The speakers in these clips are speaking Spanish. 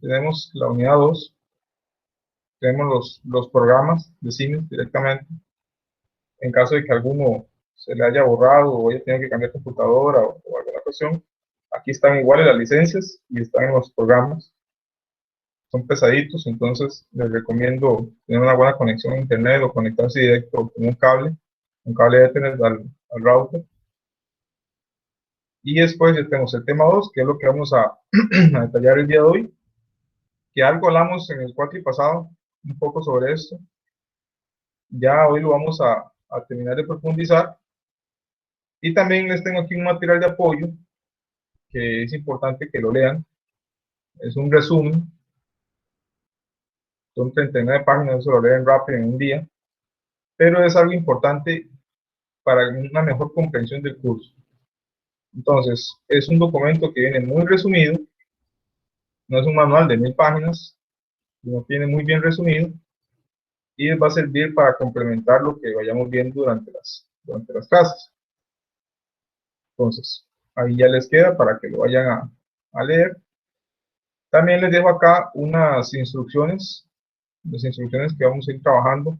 tenemos la unidad 2, tenemos los programas de Siemens directamente. En caso de que alguno se le haya borrado o haya tenido que cambiar computadora o alguna cuestión, aquí están iguales las licencias y están en los programas. Son pesaditos, entonces les recomiendo tener una buena conexión a internet o conectarse directo con un cable de Ethernet al router. Y después ya tenemos el tema 2, que es lo que vamos a, a detallar el día de hoy, que algo hablamos en el cuatri pasado, un poco sobre esto. Ya hoy lo vamos a terminar de profundizar. Y también les tengo aquí un material de apoyo, que es importante que lo lean. Es un resumen. Son 39 páginas, eso lo leen rápido en un día. Pero es algo importante para una mejor comprensión del curso. Entonces, es un documento que viene muy resumido. No es un manual de 1000 páginas, sino que viene muy bien resumido. Y va a servir para complementar lo que vayamos viendo durante las clases. Entonces, ahí ya les queda para que lo vayan a leer. También les dejo acá unas instrucciones, las instrucciones que vamos a ir trabajando,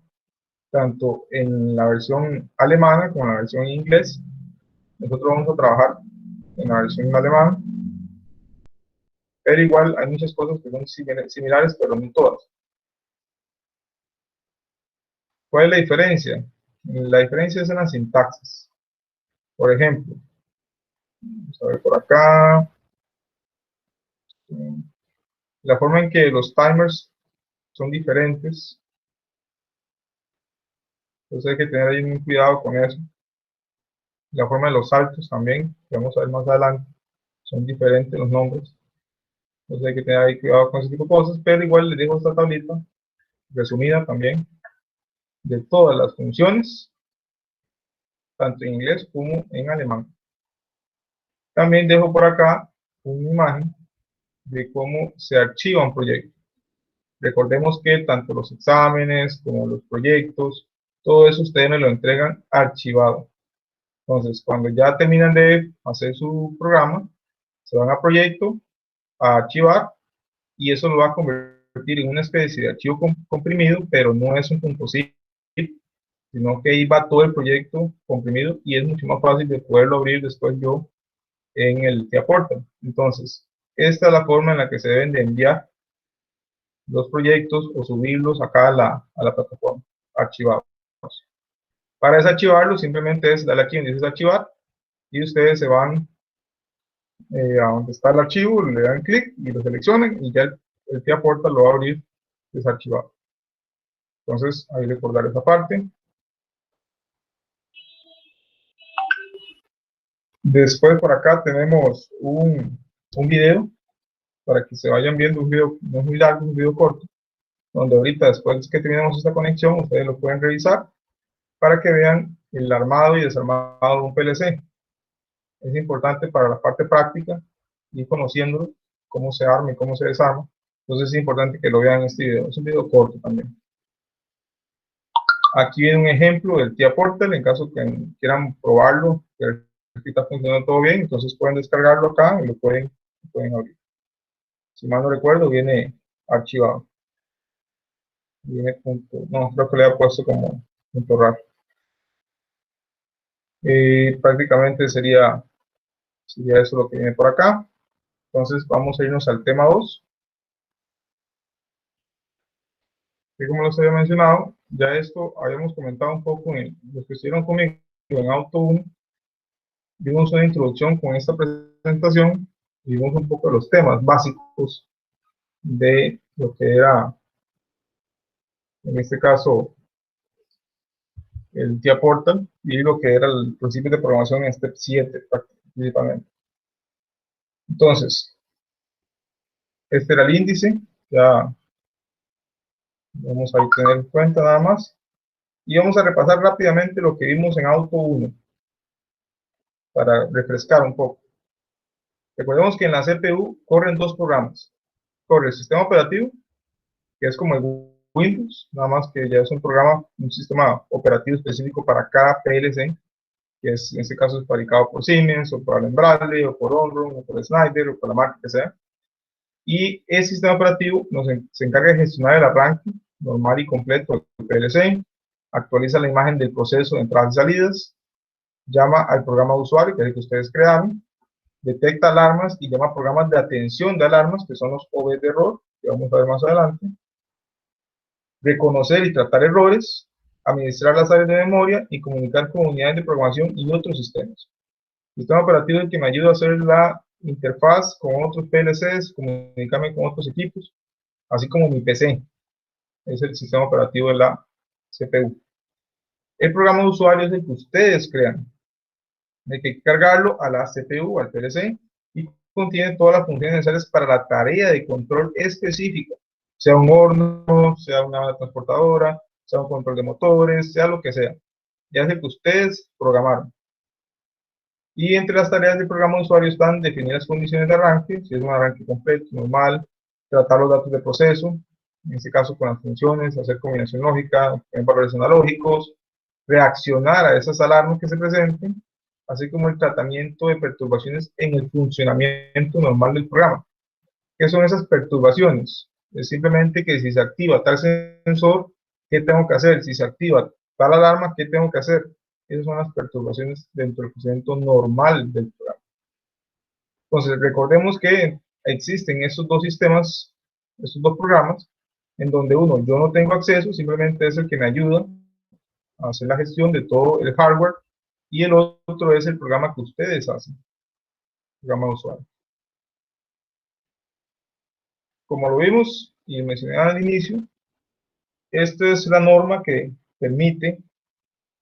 tanto en la versión alemana como en la versión en inglés. Nosotros vamos a trabajar en la versión alemana, pero igual hay muchas cosas que son similares, pero no todas. ¿Cuál es la diferencia? La diferencia es en la sintaxis. Por ejemplo, vamos a ver por acá, la forma en que los timers son diferentes. Entonces hay que tener ahí un cuidado con eso. La forma de los saltos también, que vamos a ver más adelante, son diferentes los nombres. Entonces hay que tener ahí cuidado con ese tipo de cosas, pero igual les dejo esta tablita resumida también de todas las funciones, tanto en inglés como en alemán. También dejo por acá una imagen de cómo se archiva un proyecto. Recordemos que tanto los exámenes como los proyectos, todo eso ustedes me lo entregan archivado. Entonces, cuando ya terminan de hacer su programa, se van a proyecto, a archivar, y eso lo va a convertir en una especie de archivo comprimido, pero no es un .zip, sino que ahí va todo el proyecto comprimido y es mucho más fácil de poderlo abrir después yo en el T-Aporta. Entonces, esta es la forma en la que se deben de enviar los proyectos o subirlos acá a la plataforma, archivados. Para desarchivarlo, simplemente es darle aquí donde dice archivar y ustedes se van a donde está el archivo, le dan clic y lo seleccionan y ya el T-Aporta lo va a abrir desarchivado. Entonces, ahí recordar esa parte. Después por acá tenemos un video para que se vayan viendo, un video no es muy largo, un video corto, donde ahorita después que terminemos esta conexión, ustedes lo pueden revisar para que vean el armado y desarmado de un PLC. Es importante para la parte práctica ir conociendo cómo se arma y cómo se desarma. Entonces es importante que lo vean en este video. Es un video corto también. Aquí viene un ejemplo del TIA Portal, en caso que quieran probarlo, que está funcionando todo bien, entonces pueden descargarlo acá y lo pueden abrir. Si mal no recuerdo, viene archivado. Viene punto, no, creo que le he puesto como punto RAR. Prácticamente sería eso lo que viene por acá. Entonces vamos a irnos al tema 2. Y como les había mencionado, ya esto habíamos comentado un poco en los que estuvieron conmigo en Auto 1. Vimos una introducción con esta presentación y vimos un poco de los temas básicos de lo que era, en este caso, el TIA Portal y lo que era el principio de programación en Step 7 principalmente. Entonces, este era el índice, ya vamos a tener en cuenta nada más. Y vamos a repasar rápidamente lo que vimos en Auto 1 para refrescar un poco. Recordemos que en la CPU corren dos programas. Corre el sistema operativo, que es como el Windows, nada más que ya es un sistema operativo específico para cada PLC, que es, en este caso es fabricado por Siemens, o por Allen Bradley, o por Omron, o por Schneider, o por la marca que sea. Y ese sistema operativo se encarga de gestionar el arranque normal y completo del PLC, actualiza la imagen del proceso de entradas y salidas, llama al programa de usuario, que es el que ustedes crearon, detecta alarmas y llama a programas de atención de alarmas, que son los OB de error, que vamos a ver más adelante, reconocer y tratar errores, administrar las áreas de memoria y comunicar con unidades de programación y otros sistemas. El sistema operativo es el que me ayuda a hacer la interfaz con otros PLCs, comunicarme con otros equipos, así como mi PC. Es el sistema operativo de la CPU. El programa de usuario es el que ustedes crean. Hay que cargarlo a la CPU, al PLC, y contiene todas las funciones necesarias para la tarea de control específica, sea un horno, sea una transportadora, sea un control de motores, sea lo que sea. Ya es el que ustedes programaron. Y entre las tareas del programa de usuario están definir las condiciones de arranque, si es un arranque completo, normal, tratar los datos de proceso, en este caso con las funciones, hacer combinación lógica, en valores analógicos, reaccionar a esas alarmas que se presenten, así como el tratamiento de perturbaciones en el funcionamiento normal del programa. ¿Qué son esas perturbaciones? Es simplemente que si se activa tal sensor, ¿qué tengo que hacer? Si se activa tal alarma, ¿qué tengo que hacer? Esas son las perturbaciones dentro del funcionamiento normal del programa. Entonces, recordemos que existen estos dos sistemas, estos dos programas, en donde uno, yo no tengo acceso, simplemente es el que me ayuda a hacer la gestión de todo el hardware, y el otro es el programa que ustedes hacen, el programa de usuario. Como lo vimos y mencioné al inicio, esta es la norma que permite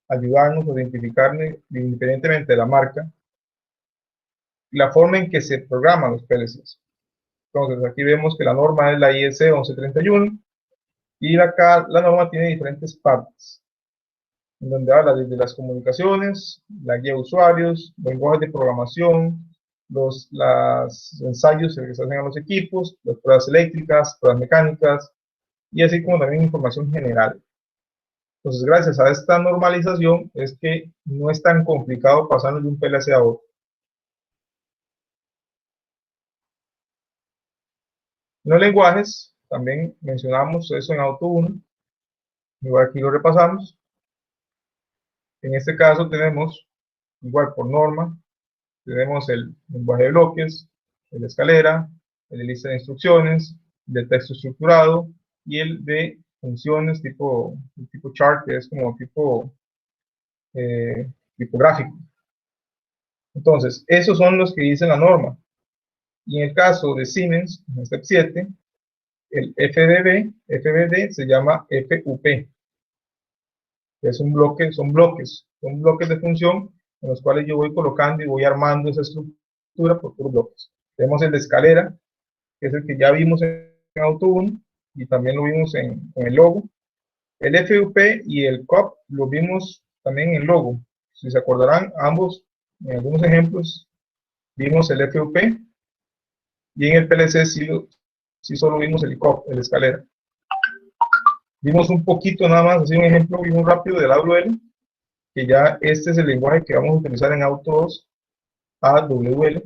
ayudarnos a identificar, independientemente de la marca, la forma en que se programan los PLCs. Entonces, aquí vemos que la norma es la IEC 1131, y la norma tiene diferentes partes, en donde habla desde las comunicaciones, la guía de usuarios, lenguajes de programación, los ensayos que se hacen a los equipos, las pruebas eléctricas, pruebas mecánicas, y así como también información general. Entonces, gracias a esta normalización es que no es tan complicado pasarnos de un PLC a otro. En los lenguajes, también mencionamos eso en Auto 1, igual aquí lo repasamos. En este caso tenemos, igual por norma, tenemos el lenguaje de bloques, el de escalera, el de lista de instrucciones, el de texto estructurado y el de funciones tipo chart, que es como tipo gráfico. Entonces, esos son los que dice la norma. Y en el caso de Siemens, en Step 7, el FBD se llama FUP, que es un bloque, son bloques de función en los cuales yo voy colocando y voy armando esa estructura por bloques. Tenemos el de escalera, que es el que ya vimos en Auto 1 y también lo vimos en el logo. El FUP y el COP lo vimos también en el logo. Si se acordarán, ambos, en algunos ejemplos, vimos el FUP, y en el PLC sí solo vimos el COP, el escalera. Vimos un poquito nada más, así un ejemplo, vimos rápido del AWL, que ya este es el lenguaje que vamos a utilizar en Auto 2, AWL.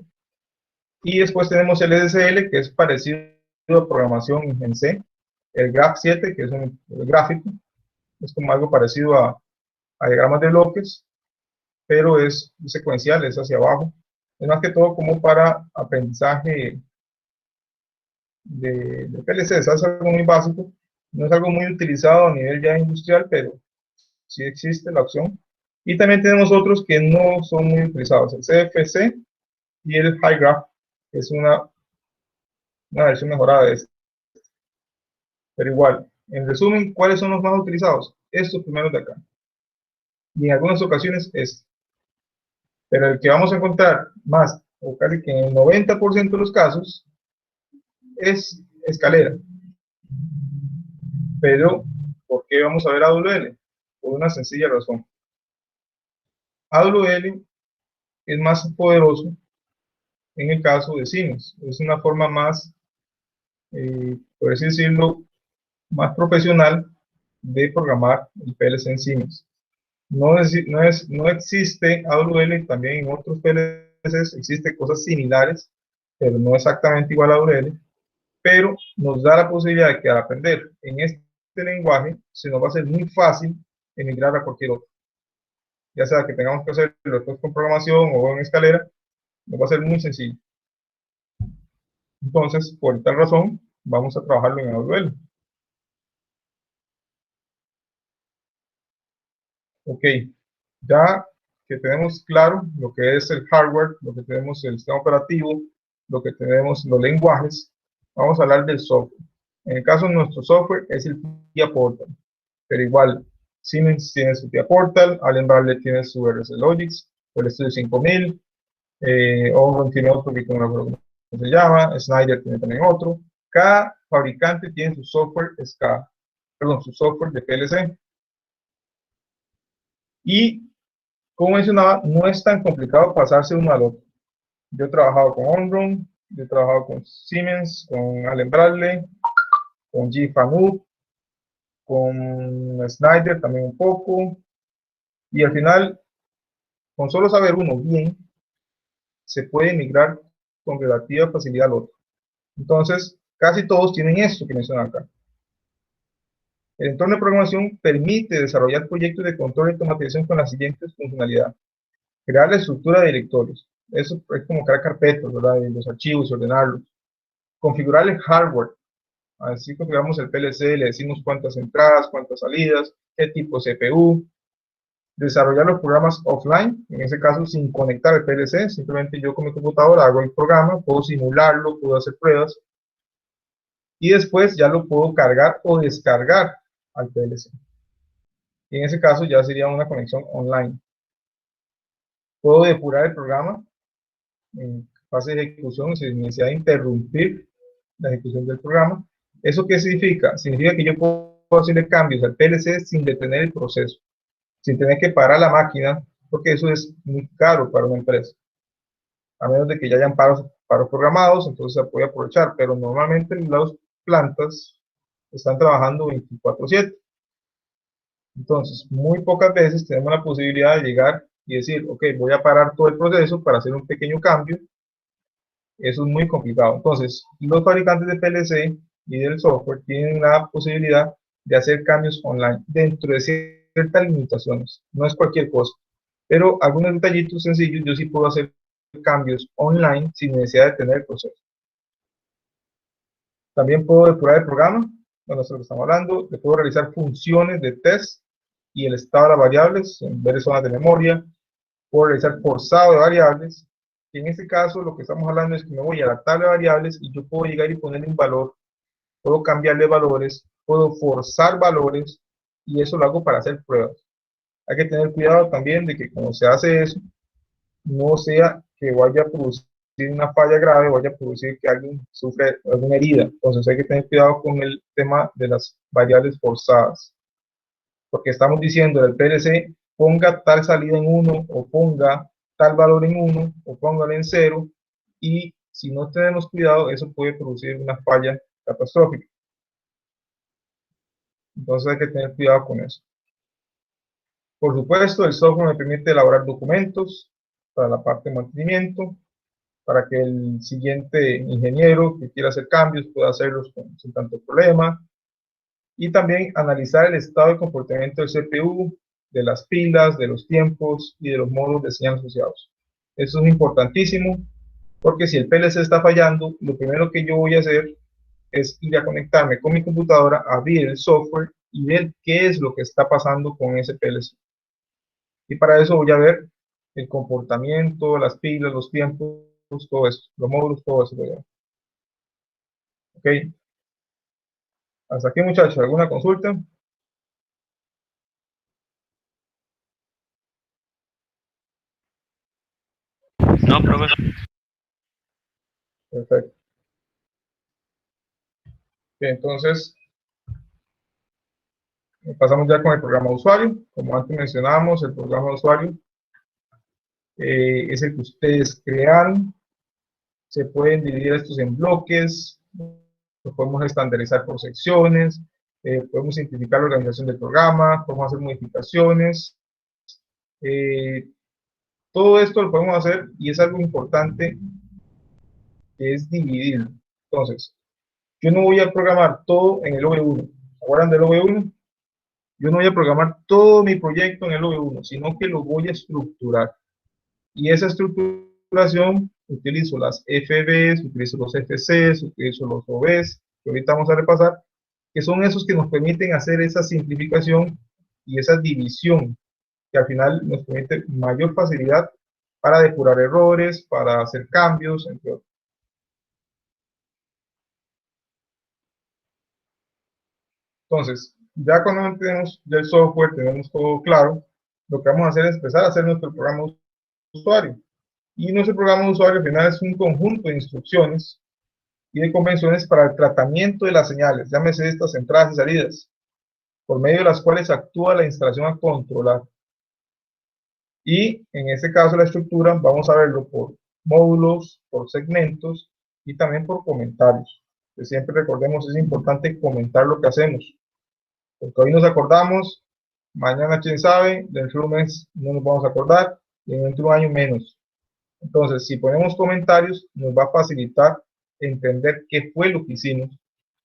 Y después tenemos el SSL, que es parecido a programación en C. El Graph 7, que es un gráfico, es como algo parecido a diagramas de bloques, pero es secuencial, es hacia abajo. Es más que todo como para aprendizaje de PLC, es algo muy básico, no es algo muy utilizado a nivel ya industrial, pero sí existe la opción. Y también tenemos otros que no son muy utilizados, el CFC y el HighGraph, que es una versión mejorada de este. Pero igual, en resumen, ¿cuáles son los más utilizados? Estos primeros de acá. Y en algunas ocasiones este. Pero el que vamos a encontrar más, o casi que en el 90% de los casos, es escalera. Pero, ¿por qué vamos a ver AWL? Por una sencilla razón. AWL es más poderoso en el caso de Siemens. Es una forma más, por así decirlo, más profesional de programar el PLC en Siemens. No existe AWL, también en otros PLCs existen cosas similares, pero no exactamente igual a AWL. pero nos da la posibilidad de que al aprender en este lenguaje se nos va a hacer muy fácil emigrar a cualquier otro. Ya sea que tengamos que hacerlo después con programación o en escalera, nos va a ser muy sencillo. Entonces, por tal razón, vamos a trabajarlo en AWL. Ok, ya que tenemos claro lo que es el hardware, lo que tenemos el sistema operativo, lo que tenemos los lenguajes, vamos a hablar del software. En el caso de nuestro software es el TIA Portal, pero igual Siemens tiene su TIA Portal, Allen Bradley tiene su RS Logix, el Studio 5000, Omron tiene otro que no me acuerdo cómo se llama, Schneider tiene también otro. Cada fabricante tiene su software SCADA, perdón, su software de PLC. Y como mencionaba, no es tan complicado pasarse uno al otro. Yo he trabajado con Omron, yo he trabajado con Siemens, con Allen Bradley, con G-Fanuc, con Schneider también un poco. Y al final, con solo saber uno bien, se puede migrar con relativa facilidad al otro. Entonces, casi todos tienen esto que mencionan acá. El entorno de programación permite desarrollar proyectos de control y automatización con las siguientes funcionalidades. Crear la estructura de directorios. Eso es como crear carpetas, ¿verdad? De los archivos y ordenarlos. Configurar el hardware. Así configuramos el PLC, le decimos cuántas entradas, cuántas salidas, qué tipo de CPU. Desarrollar los programas offline, en ese caso sin conectar el PLC, simplemente yo con mi computadora hago el programa, puedo simularlo, puedo hacer pruebas y después ya lo puedo cargar o descargar al PLC. Y en ese caso ya sería una conexión online. Puedo depurar el programa en fase de ejecución sin necesidad de interrumpir la ejecución del programa. ¿Eso qué significa? Significa que yo puedo hacerle cambios al PLC sin detener el proceso, sin tener que parar la máquina, porque eso es muy caro para una empresa. A menos de que ya hayan paros programados, entonces se puede aprovechar, pero normalmente las plantas están trabajando 24/7. Entonces, muy pocas veces tenemos la posibilidad de llegar y decir, ok, voy a parar todo el proceso para hacer un pequeño cambio. Eso es muy complicado. Entonces, los fabricantes de PLC y del software tienen la posibilidad de hacer cambios online dentro de ciertas limitaciones. No es cualquier cosa. Pero algunos detallitos sencillos, yo sí puedo hacer cambios online sin necesidad de tener el proceso. También puedo depurar el programa, bueno, eso es lo que estamos hablando. Le puedo realizar funciones de test y el estado de las variables en ver zonas de memoria. Puedo realizar forzado de variables. Y en este caso, lo que estamos hablando es que me voy a la tabla de variables y yo puedo llegar y ponerle un valor. Puedo cambiarle valores, puedo forzar valores y eso lo hago para hacer pruebas. Hay que tener cuidado también de que cuando se hace eso, no sea que vaya a producir una falla grave, vaya a producir que alguien sufre alguna herida. Entonces hay que tener cuidado con el tema de las variables forzadas. Porque estamos diciendo del PLC, ponga tal salida en 1 o ponga tal valor en 1 o póngalo en 0 y si no tenemos cuidado, eso puede producir una falla catastrófica. Entonces hay que tener cuidado con eso. Por supuesto, el software me permite elaborar documentos para la parte de mantenimiento, para que el siguiente ingeniero que quiera hacer cambios pueda hacerlos sin tanto problema. Y también analizar el estado de comportamiento del CPU, de las pilas, de los tiempos y de los modos de señal asociados. Eso es importantísimo porque si el PLC está fallando, lo primero que yo voy a hacer es ir a conectarme con mi computadora, abrir el software y ver qué es lo que está pasando con ese PLC. Y para eso voy a ver el comportamiento, las pilas, los tiempos, todo eso, los módulos, todo eso. Ok, hasta aquí muchachos, ¿alguna consulta? No, profesor. Perfecto. Okay, entonces, pasamos ya con el programa de usuario. Como antes mencionábamos, el programa de usuario es el que ustedes crearon. Se pueden dividir estos en bloques, lo podemos estandarizar por secciones, podemos simplificar la organización del programa, podemos hacer modificaciones. Todo esto lo podemos hacer y es algo importante que es dividir. Entonces, Yo no voy a programar todo en el OV1. ¿Se acuerdan del OV1? Yo no voy a programar todo mi proyecto en el OV1, sino que lo voy a estructurar. Y esa estructuración, utilizo las FBs, utilizo los FCs, utilizo los OVs, que ahorita vamos a repasar, que son esos que nos permiten hacer esa simplificación y esa división, que al final nos permite mayor facilidad para depurar errores, para hacer cambios, entre otros. Entonces, ya cuando tenemos ya el software, tenemos todo claro, lo que vamos a hacer es empezar a hacer nuestro programa de usuario. Y nuestro programa de usuario al final es un conjunto de instrucciones y de convenciones para el tratamiento de las señales, llámese estas entradas y salidas, por medio de las cuales actúa la instalación a controlar. Y en este caso la estructura vamos a verlo por módulos, por segmentos y también por comentarios. Que siempre recordemos, es importante comentar lo que hacemos, porque hoy nos acordamos, mañana quién sabe, dentro de un mes no nos vamos a acordar y dentro de un año menos. Entonces, si ponemos comentarios, nos va a facilitar entender qué fue lo que hicimos,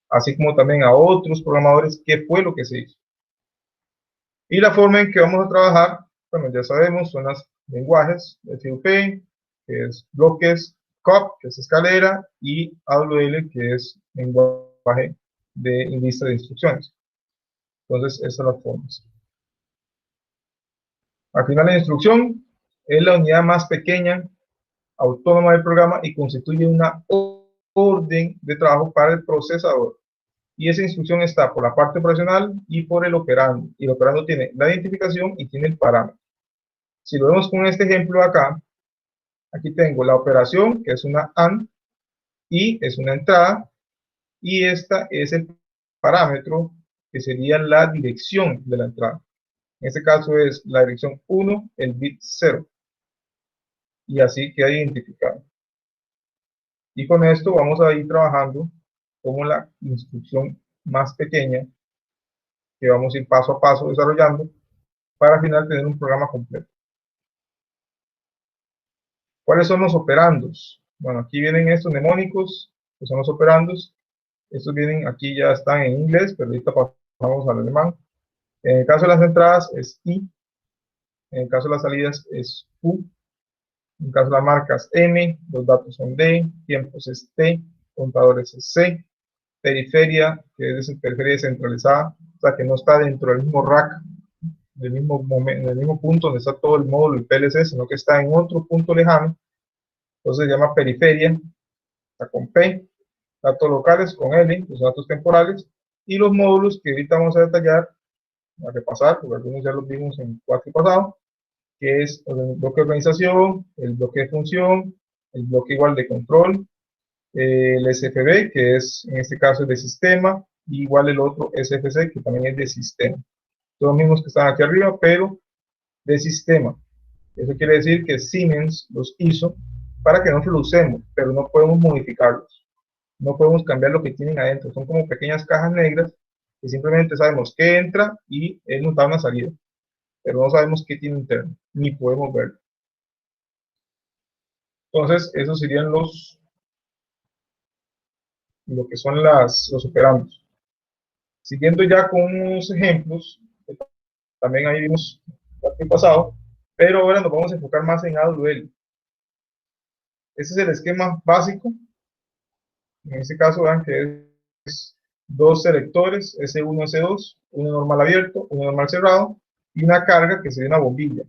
así como también a otros programadores qué fue lo que se hizo. Y la forma en que vamos a trabajar, bueno, ya sabemos, son los lenguajes, FUP, que es bloques, COP, que es escalera, y AWL, que es lenguaje de lista de instrucciones. Entonces, esas son las formas. Al final, la instrucción es la unidad más pequeña, autónoma del programa y constituye una orden de trabajo para el procesador. Y esa instrucción está por la parte operacional y por el operando. Y el operando tiene la identificación y tiene el parámetro. Si lo vemos con este ejemplo acá, aquí tengo la operación, que es una AND, y es una entrada, y esta es el parámetro, que sería la dirección de la entrada. En este caso es la dirección 1, el bit 0. Y así queda identificado. Y con esto vamos a ir trabajando como la instrucción más pequeña, que vamos a ir paso a paso desarrollando, para al final tener un programa completo. ¿Cuáles son los operandos? Bueno, aquí vienen estos mnemónicos, que son los operandos. Estos vienen, aquí ya están en inglés, pero ahorita pasamos al alemán. En el caso de las entradas es I, en el caso de las salidas es U, en el caso de las marcas M, los datos son D, tiempos es T, contadores es C, periferia, que es periferia descentralizada, o sea que no está dentro del mismo rack, del mismo punto donde está todo el módulo y PLC, sino que está en otro punto lejano. Entonces se llama periferia, está con P, datos locales con L, los datos temporales, y los módulos que ahorita vamos a detallar, a repasar, porque algunos ya los vimos en el cuatro pasado, que es el bloque de organización, el bloque de función, el bloque igual de control, el SFB, que es en este caso es de sistema, y igual el otro SFC, que también es de sistema. Son los mismos que están aquí arriba, pero de sistema. Eso quiere decir que Siemens los hizo para que nosotros los usemos, pero no podemos modificarlos. No podemos cambiar lo que tienen adentro. Son como pequeñas cajas negras que simplemente sabemos que entra y él nos da una salida. Pero no sabemos qué tiene interno, ni podemos verlo. Entonces, esos serían lo que son los operandos. Siguiendo ya con unos ejemplos, también ahí vimos el pasado, pero ahora nos vamos a enfocar más en AWL. Este es el esquema básico. En este caso, vean que es dos selectores, S1, S2, uno normal abierto, uno normal cerrado, y una carga que sería una bombilla.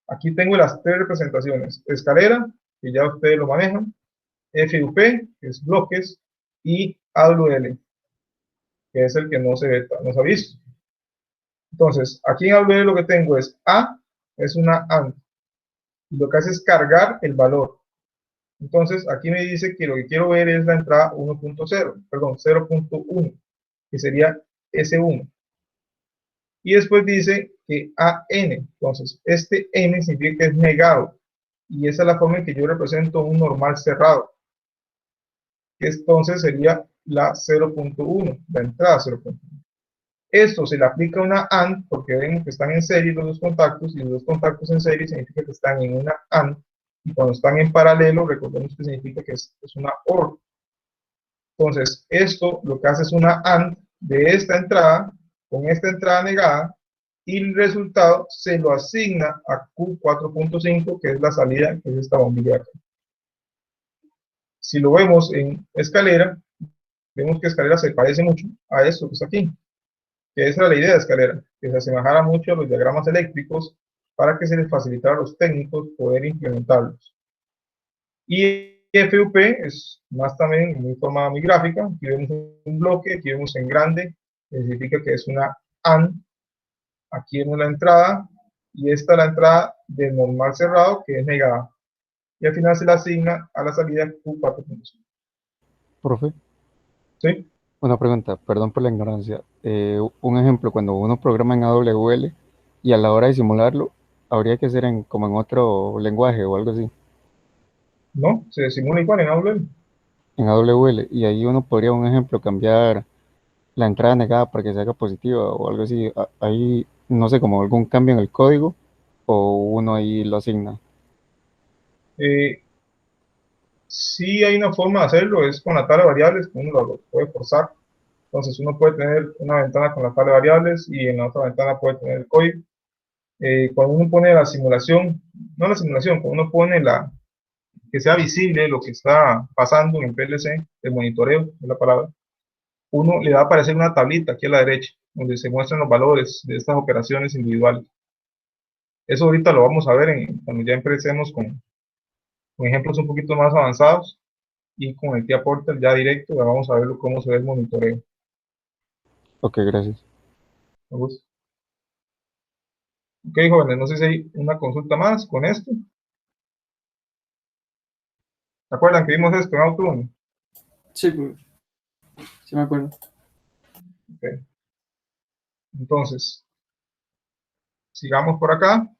Aquí tengo las tres representaciones: escalera, que ya ustedes lo manejan, FUP, que es bloques, y AWL, que es el que no se ha visto. Entonces, aquí en AWL lo que tengo es A, es una AND, y lo que hace es cargar el valor. Entonces, aquí me dice que lo que quiero ver es la entrada 1.0, perdón, 0.1, que sería S1. Y después dice que AN, entonces, este N significa que es negado, y esa es la forma en que yo represento un normal cerrado, que entonces sería la 0.1, la entrada 0.1. Esto se le aplica a una AND, porque ven que están en serie los dos contactos, y los dos contactos en serie significa que están en una AND, y cuando están en paralelo, recordemos que significa que es una OR. Entonces, esto lo que hace es una AND de esta entrada con esta entrada negada, y el resultado se lo asigna a Q4.5, que es la salida, que es esta bombilla acá. Si lo vemos en escalera, vemos que escalera se parece mucho a esto que está aquí, que esa era la idea de escalera, que se asemejara mucho a los diagramas eléctricos para que se les facilitara a los técnicos poder implementarlos. Y FUP es más también muy formada mi gráfica. Aquí vemos un bloque, aquí vemos en grande, significa que es una AND. Aquí vemos la entrada, y esta es la entrada del normal cerrado, que es negada. Y al final se le asigna a la salida Q4.5. Profe, ¿Sí? una pregunta, perdón por la ignorancia. Un ejemplo, cuando uno programa en AWL y a la hora de simularlo, habría que hacer como en otro lenguaje o algo así, ¿No? Se simula igual en AWS. en AWL, y ahí uno podría, un ejemplo, cambiar la entrada negada para que se haga positiva o algo así. Ahí, no sé, como algún cambio en el código o uno ahí lo asigna. Sí hay una forma de hacerlo, es con la tabla de variables, que uno lo puede forzar. Entonces uno puede tener una ventana con la tabla de variables y en la otra ventana puede tener el código. Cuando uno pone la simulación, no la simulación, cuando uno pone que sea visible lo que está pasando en el PLC, el monitoreo es la palabra, uno le va a aparecer una tablita aquí a la derecha, donde se muestran los valores de estas operaciones individuales. Eso ahorita lo vamos a ver cuando ya empecemos con ejemplos un poquito más avanzados, y con el TIA Portal ya directo, ya vamos a ver cómo se ve el monitoreo. Ok, gracias. Me gusta. Ok, jóvenes, no sé si hay una consulta más con esto. ¿Se acuerdan que vimos esto en Auto 1? Sí, pues, sí me acuerdo. Okay. Entonces, sigamos por acá.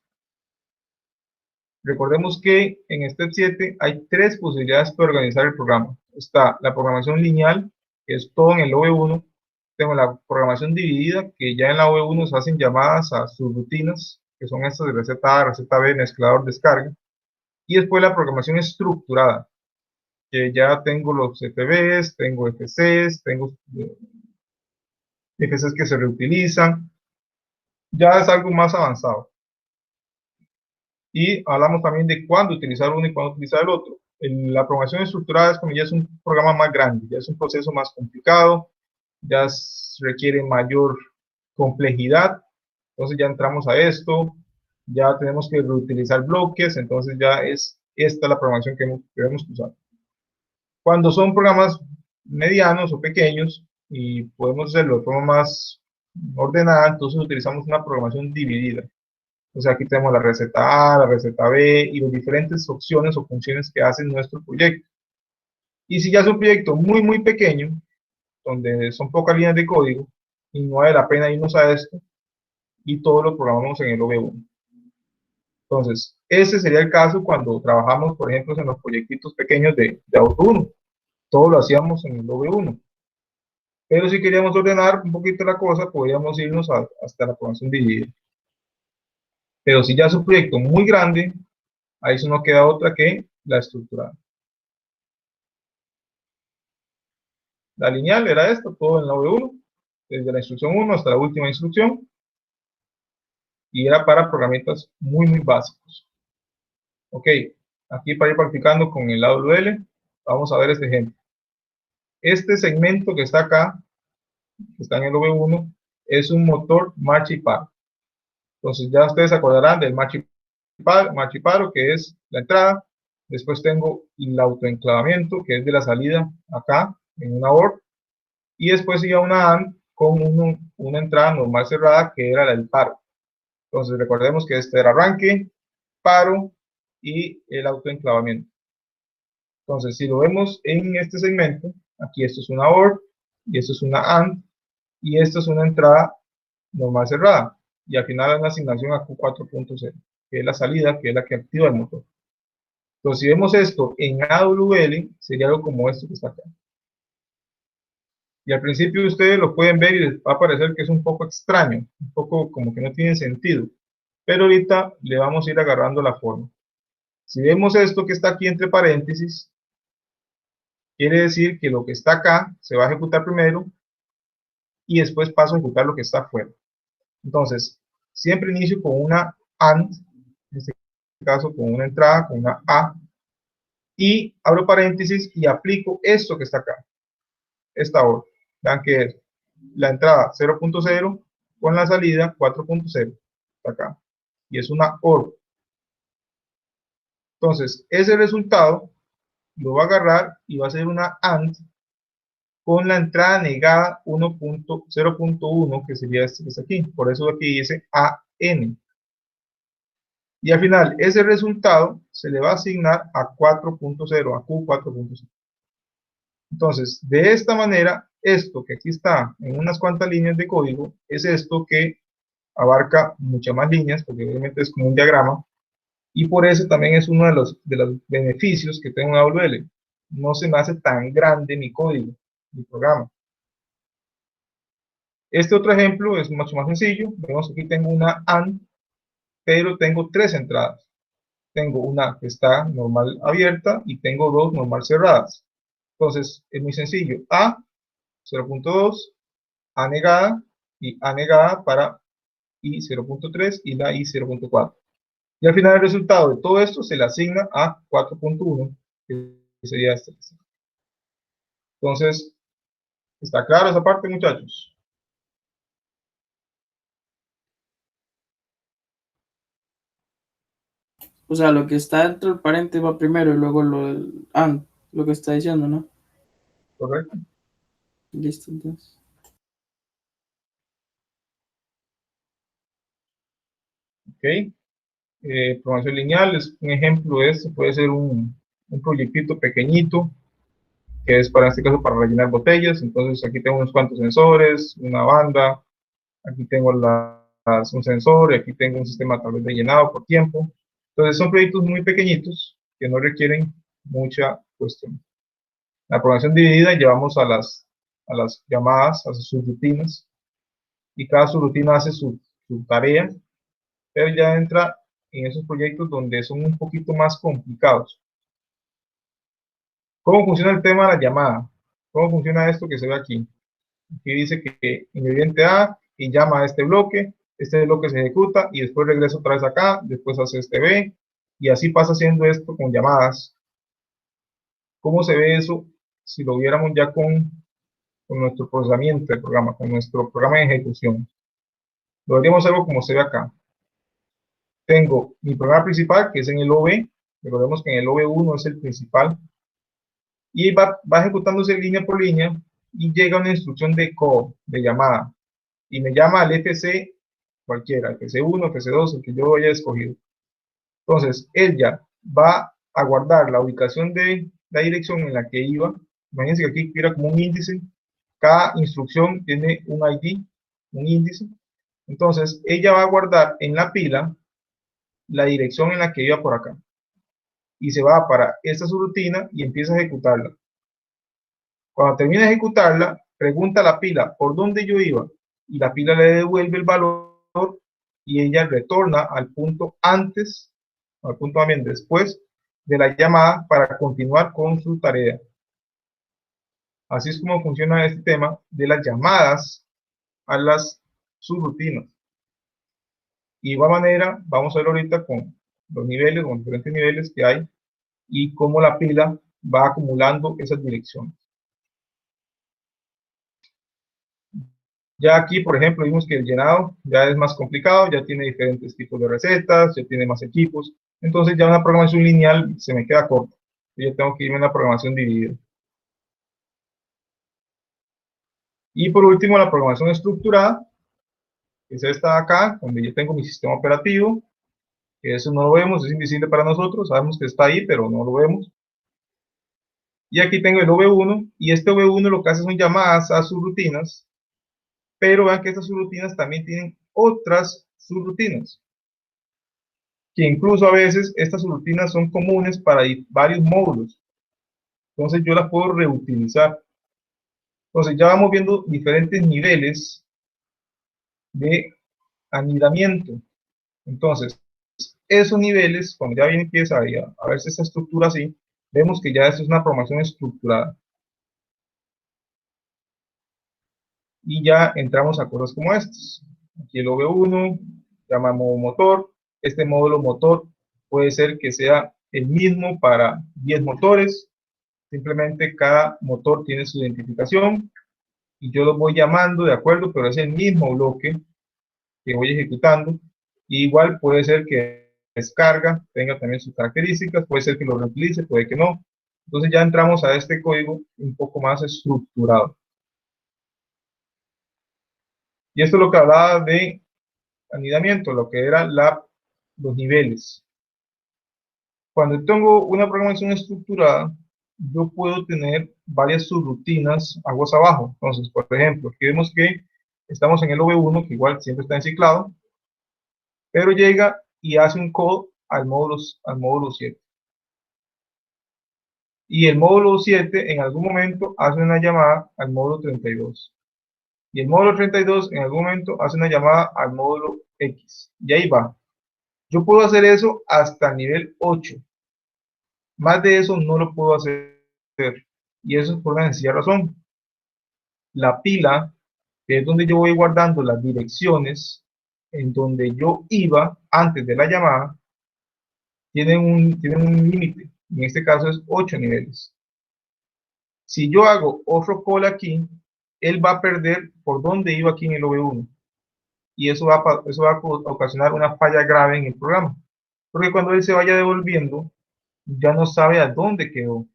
Recordemos que en Step 7 hay tres posibilidades para organizar el programa. Está la programación lineal, que es todo en el OV1. Tengo la programación dividida, que ya en la OV1 se hacen llamadas a subrutinas, que son estas de receta A, receta B, mezclador, descarga. Y después la programación estructurada, que ya tengo los FBs, tengo FCs, tengo FCs que se reutilizan. Ya es algo más avanzado. Y hablamos también de cuándo utilizar uno y cuándo utilizar el otro. La programación estructurada es como ya es un programa más grande, ya es un proceso más complicado, ya requiere mayor complejidad, entonces ya entramos a esto, ya tenemos que reutilizar bloques, entonces ya es esta la programación que debemos usar. Cuando son programas medianos o pequeños y podemos hacerlo de forma más ordenada, entonces utilizamos una programación dividida. O sea, aquí tenemos la receta A, la receta B y las diferentes opciones o funciones que hacen nuestro proyecto. Y si ya es un proyecto muy, muy pequeño, donde son pocas líneas de código y no vale la pena irnos a esto, y todo lo programamos en el OV1. Entonces, ese sería el caso cuando trabajamos, por ejemplo, en los proyectitos pequeños de Auto 1. Todo lo hacíamos en el OV1. Pero si queríamos ordenar un poquito la cosa, podríamos irnos hasta la programación dividida. Pero si ya es un proyecto muy grande, ahí sí no queda otra que la estructurada. La lineal era esto, todo en la V1, desde la instrucción 1 hasta la última instrucción, y era para programitas muy, muy básicos. Ok, aquí para ir practicando con el AWL, vamos a ver este ejemplo. Este segmento que está acá, que está en el V1, es un motor marcha y paro. Entonces ya ustedes se acordarán del marcha y paro, que es la entrada. Después tengo el autoenclavamiento, que es de la salida acá, en una OR. Y después sigue una AND con una entrada normal cerrada, que era la del paro. Entonces recordemos que este era arranque, paro y el autoenclavamiento. Entonces, si lo vemos en este segmento, aquí esto es una OR, y esto es una AND, y esto es una entrada normal cerrada. Y al final hay una asignación a Q4.0, que es la salida, que es la que activa el motor. Entonces, si vemos esto en AWL, sería algo como esto que está acá. Y al principio ustedes lo pueden ver y les va a parecer que es un poco extraño, un poco como que no tiene sentido. Pero ahorita le vamos a ir agarrando la forma. Si vemos esto que está aquí entre paréntesis, Quiere decir que lo que está acá se va a ejecutar primero y después paso a ejecutar lo que está afuera. Entonces, siempre inicio con una AND, en este caso con una entrada, con una A, y abro paréntesis y aplico esto que está acá, esta OR. Vean que es la entrada 0.0 con la salida 4.0, acá, y es una OR. Entonces, ese resultado lo va a agarrar y va a ser una AND con la entrada negada 1.0.1, que sería este que está aquí. Por eso aquí dice AN. Y al final, ese resultado se le va a asignar a 4.0, a Q4.0. Entonces, de esta manera, esto que aquí está en unas cuantas líneas de código, es esto que abarca muchas más líneas, porque obviamente es como un diagrama, y por eso también es uno de los beneficios que tengo en AWL. No se me hace tan grande mi código, mi programa. Este otro ejemplo es mucho más sencillo. Vemos que aquí tengo una AND, pero tengo tres entradas. Tengo una que está normal abierta y tengo dos normal cerradas. Entonces, es muy sencillo. A, 0.2, A negada y A negada para I 0.3 y la I 0.4. Y al final el resultado de todo esto se le asigna a 4.1, que sería este. Entonces, ¿está claro esa parte, muchachos? O sea, lo que está dentro del paréntesis va primero y luego lo del AND, lo que está diciendo, ¿no? ¿Correcto? Listo, entonces. Ok. Programación lineal es un ejemplo de esto. Puede ser un proyectito pequeñito, que es para este caso para rellenar botellas. Entonces aquí tengo unos cuantos sensores, una banda, aquí tengo un sensor y aquí tengo un sistema tal vez de llenado por tiempo. Entonces son proyectos muy pequeñitos que no requieren mucha cuestión. La programación dividida llevamos a las llamadas, a sus subrutinas, y cada subrutina hace su tarea, pero ya entra en esos proyectos donde son un poquito más complicados. ¿Cómo funciona el tema de la llamada? ¿Cómo funciona esto que se ve aquí? Aquí dice que ingrediente A y llama a este bloque se ejecuta y después regresa otra vez acá, después hace este B, y así pasa haciendo esto con llamadas. ¿Cómo se ve eso si lo viéramos ya con nuestro procesamiento del programa, con nuestro programa de ejecución? Lo veríamos algo como se ve acá. Tengo mi programa principal, que es en el OV, recordemos que en el OV1 es el principal, y va ejecutándose línea por línea, y llega una instrucción de call, de llamada, y me llama al FC cualquiera, FC1, FC2, el que yo haya escogido. Entonces, él ya va a guardar la ubicación de la dirección en la que iba. Imagínense que aquí era como un índice. Cada instrucción tiene un ID, un índice. Entonces, ella va a guardar en la pila la dirección en la que iba por acá. Y se va para esta subrutina y empieza a ejecutarla. Cuando termina de ejecutarla, pregunta a la pila por dónde yo iba. Y la pila le devuelve el valor y ella retorna al punto antes, al punto también después de la llamada para continuar con su tarea. Así es como funciona este tema de las llamadas a las subrutinas. Y de igual manera, vamos a ver ahorita con los niveles, con diferentes niveles que hay y cómo la pila va acumulando esas direcciones. Ya aquí, por ejemplo, vimos que el llenado ya es más complicado, ya tiene diferentes tipos de recetas, ya tiene más equipos. Entonces ya una programación lineal se me queda corta. Yo tengo que irme a una programación dividida. Y por último, la programación estructurada, que es esta de acá, donde yo tengo mi sistema operativo, que eso no lo vemos, es invisible para nosotros, sabemos que está ahí, pero no lo vemos. Y aquí tengo el OV1, y este OV1 lo que hace son llamadas a subrutinas, pero vean que estas subrutinas también tienen otras subrutinas, que incluso a veces estas subrutinas son comunes para varios módulos. Entonces yo las puedo reutilizar. Entonces ya vamos viendo diferentes niveles de anidamiento. Entonces, esos niveles, cuando ya bien empieza a verse esta estructura así, vemos que ya esto es una programación estructurada. y ya entramos a cosas como estas. Aquí el OV1, llama modo motor. Este módulo motor puede ser que sea el mismo para 10 motores. Simplemente cada motor tiene su identificación y yo los voy llamando de acuerdo, pero es el mismo bloque que voy ejecutando. Y igual puede ser que descarga tenga también sus características, puede ser que lo reutilice, puede que no. Entonces ya entramos a este código un poco más estructurado. Y esto es lo que hablaba de anidamiento, lo que eran los niveles. Cuando tengo una programación estructurada, yo puedo tener varias subrutinas aguas abajo. Entonces, por ejemplo, aquí vemos que estamos en el OV1, que igual siempre está enciclado, pero llega y hace un call al módulo 7. Y el módulo 7 en algún momento hace una llamada al módulo 32. Y el módulo 32 en algún momento hace una llamada al módulo X. Y ahí va. Yo puedo hacer eso hasta el nivel 8. Más de eso no lo puedo hacer. Y eso es por una sencilla razón. La pila, que es donde yo voy guardando las direcciones en donde yo iba antes de la llamada, tienen un límite. En este caso es 8 niveles. Si yo hago otro call aquí, él va a perder por donde iba aquí en el OV1. Y eso va a ocasionar una falla grave en el programa. Porque cuando él se vaya devolviendo, ya no sabe a dónde quedó.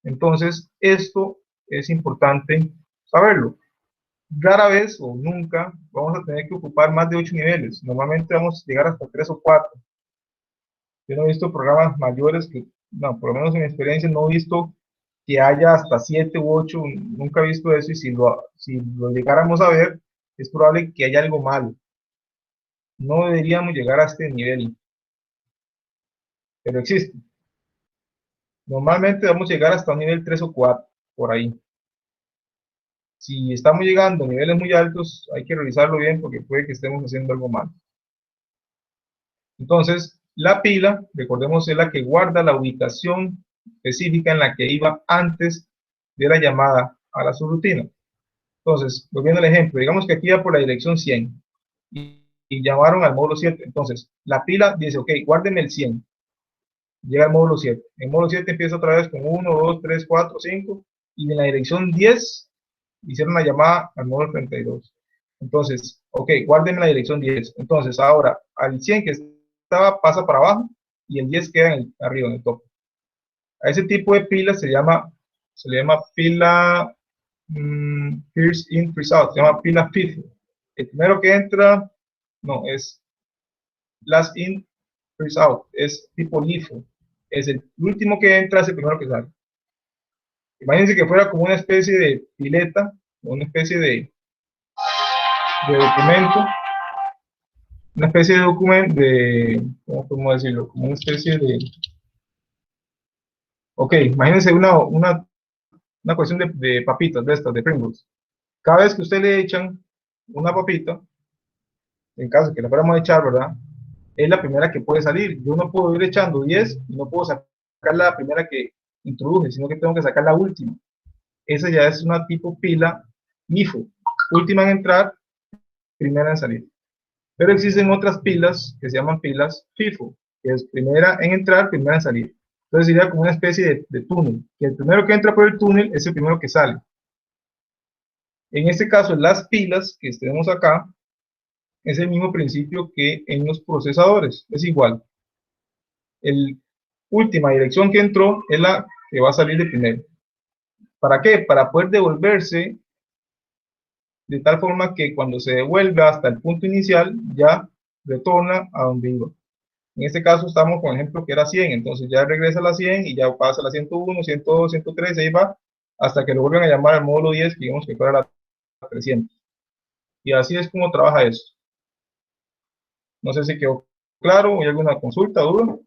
Entonces, esto es importante saberlo. Rara vez o nunca vamos a tener que ocupar más de 8 niveles. Normalmente vamos a llegar hasta 3 o 4. Yo no he visto programas mayores que, no, por lo menos en mi experiencia, no he visto que haya hasta 7 u 8. Nunca he visto eso y si lo llegáramos a ver, es probable que haya algo malo. No deberíamos llegar a este nivel, pero existe. Normalmente vamos a llegar hasta un nivel 3 o 4, por ahí. Si estamos llegando a niveles muy altos, hay que revisarlo bien porque puede que estemos haciendo algo mal. Entonces, la pila, recordemos, es la que guarda la ubicación específica en la que iba antes de la llamada a la subrutina. Entonces, volviendo al ejemplo, digamos que aquí iba por la dirección 100 y llamaron al módulo 7. Entonces, la pila dice, ok, guárdenme el 100. Llega al módulo 7. En módulo 7 empieza otra vez con 1, 2, 3, 4, 5 y en la dirección 10 hicieron la llamada al módulo 32. Entonces, ok, guárdenme la dirección 10. Entonces, ahora al 100 que estaba pasa para abajo y el 10 queda arriba, en el top. A ese tipo de pila se le llama pila first in, first out, se llama pila FIFO. El primero que entra, no, es last in, first out, es tipo LIFO. Es el último que entra, es el primero que sale. Imagínense que fuera como una especie de pileta, una especie de documento, una especie de documento, ¿cómo podemos decirlo? Como una especie de... Ok, imagínense una cuestión de papitas, de estas, de Pringles. Cada vez que usted le echan una papita, en caso de que la fuéramos a echar, ¿verdad? Es la primera que puede salir. Yo no puedo ir echando 10 y no puedo sacar la primera que introduje, sino que tengo que sacar la última. Esa ya es una tipo pila MIFO. Última en entrar, primera en salir. Pero existen otras pilas que se llaman pilas FIFO, que es primera en entrar, primera en salir. Entonces sería como una especie de túnel, que el primero que entra por el túnel es el primero que sale. En este caso, las pilas que tenemos acá, es el mismo principio que en los procesadores, es igual. La última dirección que entró es la que va a salir de primero. ¿Para qué? Para poder devolverse de tal forma que cuando se devuelve hasta el punto inicial, ya retorna a donde iba. En este caso estamos con el ejemplo que era 100, entonces ya regresa a la 100 y ya pasa a la 101, 102, 103, ahí va, hasta que lo vuelven a llamar al módulo 10, que digamos que fuera la 300. Y así es como trabaja eso. No sé si quedó claro, ¿hay alguna consulta, duda?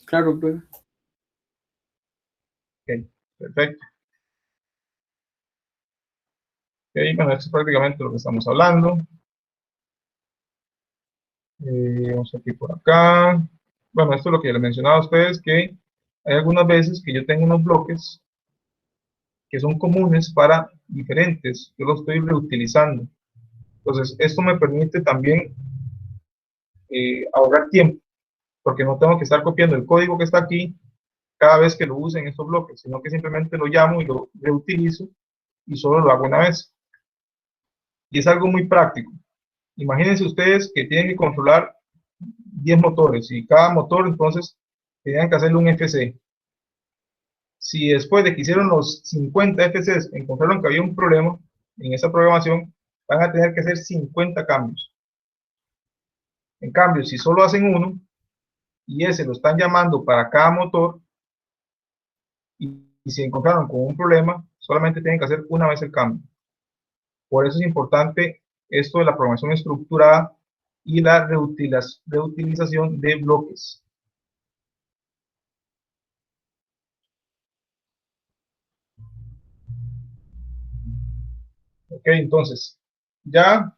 Claro, pues. Ok, perfecto. Ok, bueno, esto es prácticamente lo que estamos hablando. Vamos aquí por acá. Bueno, esto es lo que les mencionaba a ustedes, que hay algunas veces que yo tengo unos bloques que son comunes para diferentes, yo los estoy reutilizando. Entonces, esto me permite también ahorrar tiempo, porque no tengo que estar copiando el código que está aquí cada vez que lo use en estos bloques, sino que simplemente lo llamo y lo reutilizo y solo lo hago una vez. Y es algo muy práctico. Imagínense ustedes que tienen que controlar 10 motores y cada motor entonces tenían que hacerle un FC. Si después de que hicieron los 50 FCs encontraron que había un problema en esa programación, van a tener que hacer 50 cambios. En cambio, si solo hacen uno y ese lo están llamando para cada motor y si encontraron con un problema, solamente tienen que hacer una vez el cambio. Por eso es importante esto de la programación estructurada y la reutilización de bloques. Ok, entonces, ya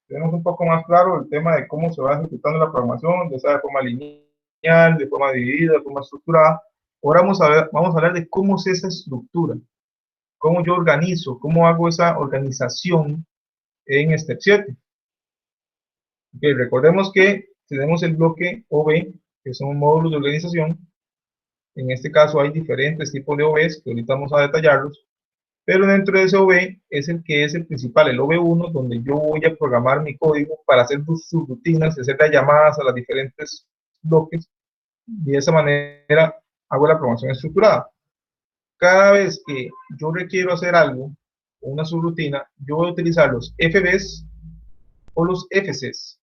tenemos un poco más claro el tema de cómo se va ejecutando la programación, ya sea de forma lineal, de forma dividida, de forma estructurada. Ahora vamos a hablar de cómo es esa estructura, cómo yo organizo, cómo hago esa organización en Step 7. Okay, recordemos que tenemos el bloque OB, que son módulos de organización. En este caso hay diferentes tipos de OBs, que ahorita vamos a detallarlos. Pero dentro de ese OB es el que es el principal, el OB1, donde yo voy a programar mi código para hacer sus rutinas, hacer las llamadas a los diferentes bloques, y de esa manera hago la programación estructurada. Cada vez que yo requiero hacer algo, una subrutina, yo voy a utilizar los FBs o los FCs.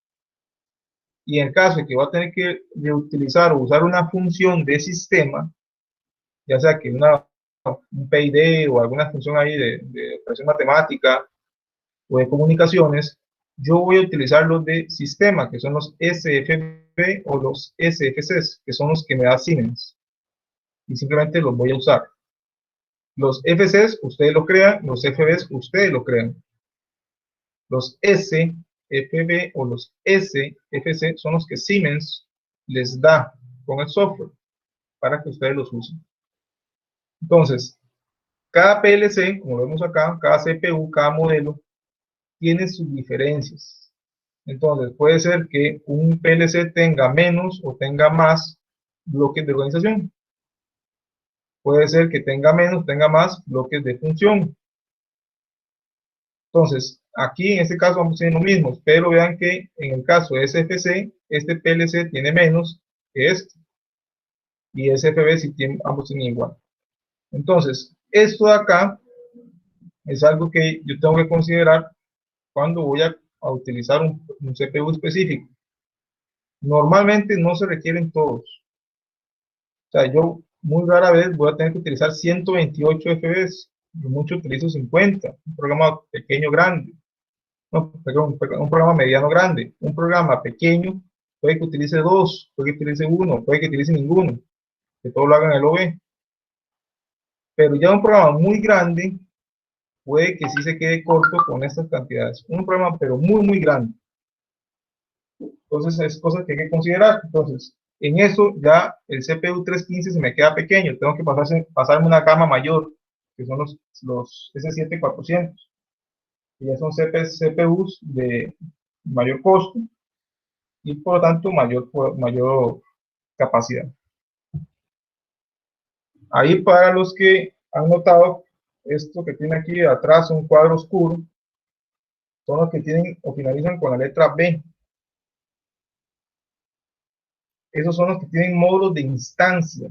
Y en caso de que voy a tener que reutilizar o usar una función de sistema, ya sea que un PID o alguna función ahí de operación matemática o de comunicaciones, yo voy a utilizar los de sistema, que son los SFB o los SFCs, que son los que me da Siemens. Y simplemente los voy a usar. Los FCs, ustedes lo crean, los FBs, ustedes lo crean. Los SFB o los SFC son los que Siemens les da con el software para que ustedes los usen. Entonces, cada PLC, como lo vemos acá, cada CPU, cada modelo, tiene sus diferencias. Entonces, puede ser que un PLC tenga menos o tenga más bloques de organización. Puede ser que tenga menos, tenga más bloques de función. Entonces, aquí en este caso vamos a hacer lo mismo, pero vean que en el caso de SFC, este PLC tiene menos que este. Y SFB si ambos tienen igual. Entonces, esto de acá es algo que yo tengo que considerar cuando voy a utilizar un CPU específico. Normalmente no se requieren todos. O sea, yo muy rara vez voy a tener que utilizar 128 FBs. Yo mucho utilizo 50. Un programa pequeño, grande. No, perdón, un programa mediano, grande. Un programa pequeño puede que utilice 2, puede que utilice 1, puede que utilice ninguno. Que todo lo hagan en el OB. Pero ya un programa muy grande puede que sí se quede corto con estas cantidades. Un programa, pero muy, muy grande. Entonces, es cosa que hay que considerar. Entonces, en eso ya el CPU 315 se me queda pequeño. Tengo que pasarme una gama mayor, que son los S7400. Que ya son CPUs de mayor costo y por lo tanto mayor capacidad. Ahí para los que han notado, esto que tiene aquí atrás, un cuadro oscuro, son los que tienen o finalizan con la letra B. Esos son los que tienen módulos de instancia.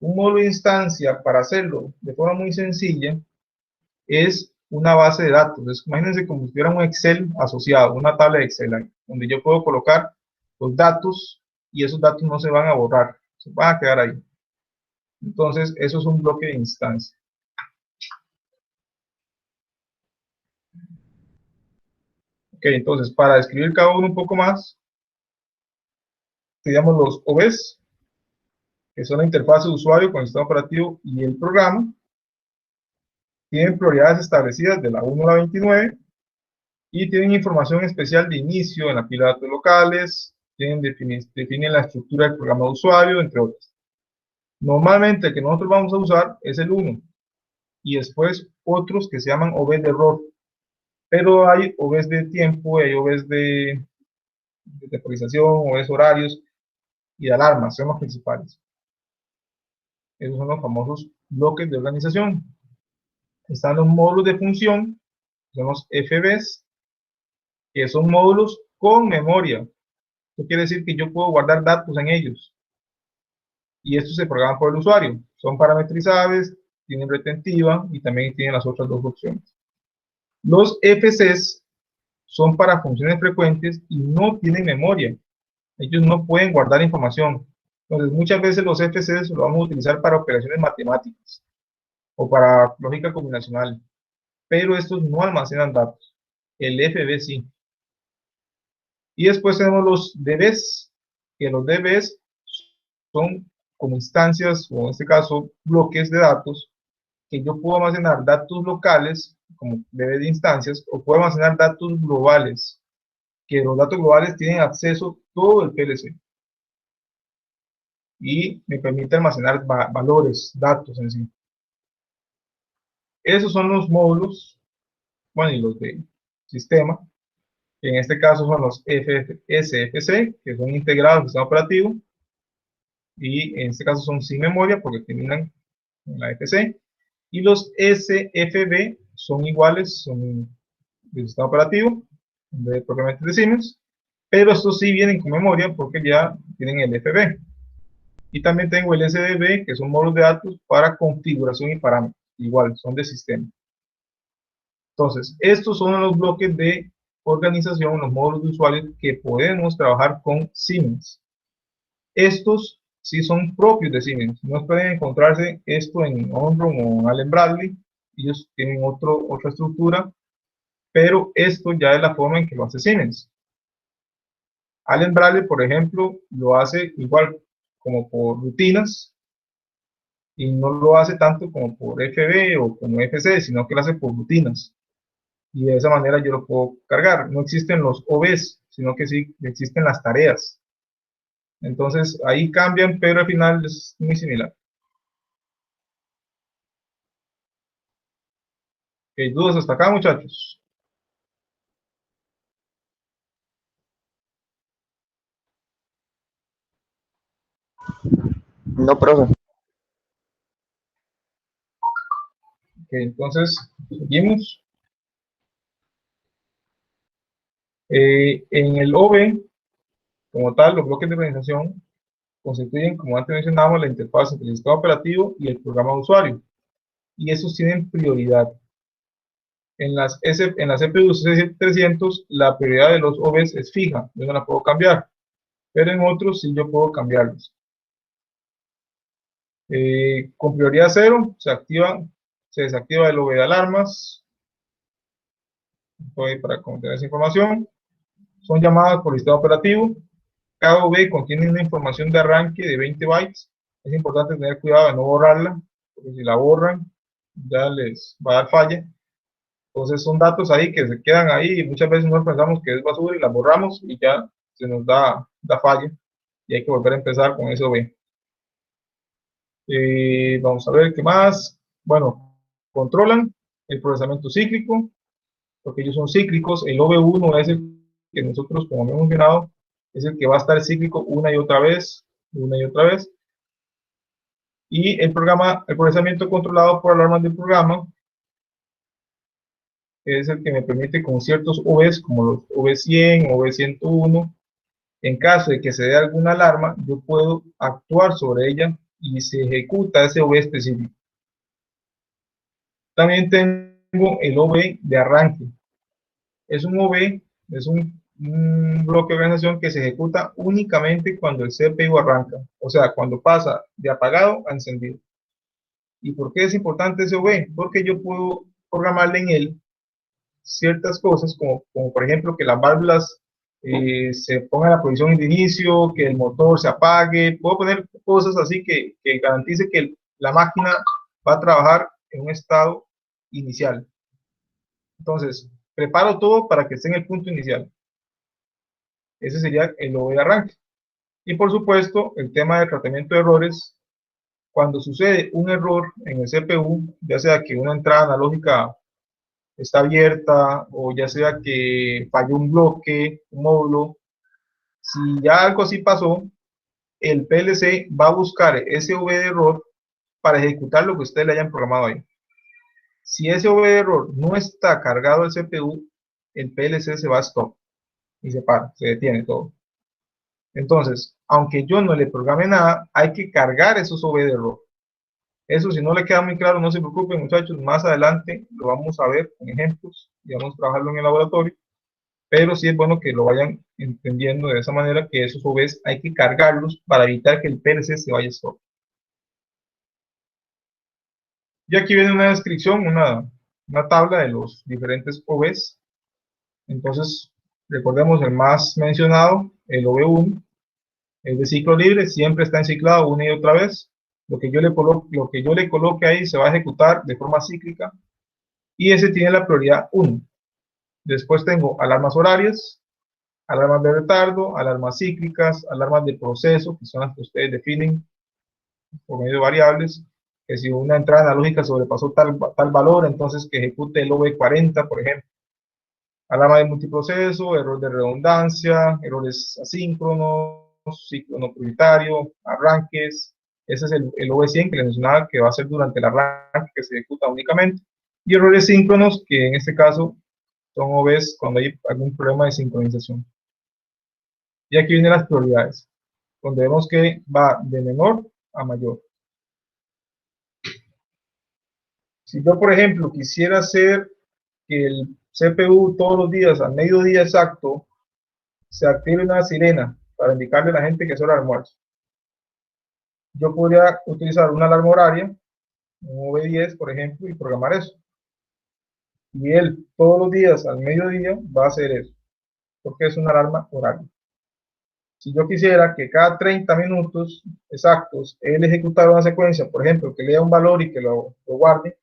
Un módulo de instancia, para hacerlo de forma muy sencilla, es una base de datos. Entonces, imagínense como si tuviera un Excel asociado, una tabla de Excel ahí, donde yo puedo colocar los datos y esos datos no se van a borrar, se van a quedar ahí. Entonces, eso es un bloque de instancia. Ok, entonces, para describir cada uno un poco más, tenemos los OBs, que son la interfaz de usuario con el sistema operativo y el programa. Tienen prioridades establecidas de la 1 a la 29 Y tienen información especial de inicio en la pila de datos locales, definen la estructura del programa de usuario, entre otros. Normalmente el que nosotros vamos a usar es el 1, y después otros que se llaman OVs de error. Pero hay OVs de tiempo, hay OVs de temporización, OVs horarios y de alarmas, son los principales. Esos son los famosos bloques de organización. Están los módulos de función, son los FBs, que son módulos con memoria. Esto quiere decir que yo puedo guardar datos en ellos. Y estos se programan por el usuario. Son parametrizables, tienen retentiva y también tienen las otras dos opciones. Los FCs son para funciones frecuentes y no tienen memoria. Ellos no pueden guardar información. Entonces, muchas veces los FCs los vamos a utilizar para operaciones matemáticas o para lógica combinacional, pero estos no almacenan datos. El FB sí. Y después tenemos los DBs, que los DBs son como instancias, o en este caso, bloques de datos, que yo puedo almacenar datos locales, como DB de instancias, o puedo almacenar datos globales, que los datos globales tienen acceso todo el PLC. Y me permite almacenar valores, datos en sí. Esos son los módulos, bueno, y los de sistema, que en este caso son los SFC, que son integrados al sistema operativo, y en este caso son sin memoria porque terminan en la FC, y los SFB son iguales, son del sistema operativo, propiamente de Siemens, pero estos sí vienen con memoria porque ya tienen el FB. Y también tengo el SDB, que son módulos de datos para configuración y parámetros, igual, son de sistema. Entonces, estos son los bloques de organización, los módulos de usuarios que podemos trabajar con Siemens. Estos sí son propios de Siemens, no pueden encontrarse esto en Omron o en Allen Bradley, ellos tienen otra estructura, pero esto ya es la forma en que lo hace Siemens. Allen Bradley, por ejemplo, lo hace igual como por rutinas, y no lo hace tanto como por FB o como FC, sino que lo hace por rutinas. Y de esa manera yo lo puedo cargar. No existen los OVs, sino que sí existen las tareas. Entonces ahí cambian, pero al final es muy similar. ¿Hay dudas hasta acá, muchachos? No, profe. Ok, entonces seguimos. En el OV, como tal, los bloques de organización constituyen, como antes mencionamos, la interfaz entre el sistema operativo y el programa de usuario. Y esos tienen prioridad. En las CPU C300, la prioridad de los OVs es fija, yo no la puedo cambiar, pero en otros sí yo puedo cambiarlos. Con prioridad 0 se desactiva el OV de alarmas. Para contener esa información, son llamadas por el sistema operativo. Cada OV contiene una información de arranque de 20 bytes. Es importante tener cuidado de no borrarla, porque si la borran, ya les va a dar falla. Entonces son datos ahí que se quedan ahí y muchas veces no pensamos que es basura y la borramos y ya se nos da falla y hay que volver a empezar con ese OV. Vamos a ver qué más. Bueno, controlan el procesamiento cíclico, porque ellos son cíclicos. El OV1 es el que nosotros, como hemos mencionado, es el que va a estar cíclico una y otra vez, Y el procesamiento controlado por alarmas del programa, es el que me permite con ciertos OVs, como los OV100, OV101, en caso de que se dé alguna alarma, yo puedo actuar sobre ella y se ejecuta ese OV específico. También tengo el OV de arranque. Es un OV, es un bloque de organización que se ejecuta únicamente cuando el CPU arranca, o sea, cuando pasa de apagado a encendido. ¿Y por qué es importante ese OV? Porque yo puedo programarle en él ciertas cosas, como por ejemplo que las válvulas se pongan en la posición de inicio, que el motor se apague. Puedo poner cosas así que garantice que la máquina va a trabajar en un estado inicial. Entonces, preparo todo para que esté en el punto inicial. Ese sería el OV de arranque. Y por supuesto, el tema de tratamiento de errores, cuando sucede un error en el CPU, ya sea que una entrada analógica está abierta o ya sea que falló un bloque, un módulo, si ya algo así pasó, el PLC va a buscar ese OV de error para ejecutar lo que ustedes le hayan programado ahí. Si ese OV de error no está cargado al CPU, el PLC se va a stop y se para, se detiene todo. Entonces, aunque yo no le programe nada, hay que cargar esos OV de error. Eso, si no le queda muy claro, no se preocupen, muchachos, más adelante lo vamos a ver con ejemplos y vamos a trabajarlo en el laboratorio, pero sí es bueno que lo vayan entendiendo de esa manera, que esos OVs hay que cargarlos para evitar que el PLC se vaya a stop. Y aquí viene una descripción, una tabla de los diferentes OVs. Entonces, recordemos el más mencionado, el OV1, es de ciclo libre, siempre está enciclado una y otra vez. Lo que yo le coloque ahí se va a ejecutar de forma cíclica y ese tiene la prioridad 1. Después tengo alarmas horarias, alarmas de retardo, alarmas cíclicas, alarmas de proceso, que son las que ustedes definen por medio de variables, que si una entrada analógica sobrepasó tal valor, entonces que ejecute el OV40, por ejemplo. Alarma de multiproceso, error de redundancia, errores asíncronos, ciclo no prioritario, arranques. Ese es el OV100 que les mencionaba, que va a ser durante el arranque que se ejecuta únicamente. Y errores síncronos, que en este caso son OVs cuando hay algún problema de sincronización. Y aquí vienen las prioridades, donde vemos que va de menor a mayor. Si yo, por ejemplo, quisiera hacer que el CPU todos los días, al mediodía exacto, se active una sirena para indicarle a la gente que es hora de almuerzo, yo podría utilizar una alarma horaria, un OV10, por ejemplo, y programar eso. Y él, todos los días, al mediodía, va a hacer eso, porque es una alarma horaria. Si yo quisiera que cada 30 minutos exactos él ejecutara una secuencia, por ejemplo, que lea un valor y que lo guarde,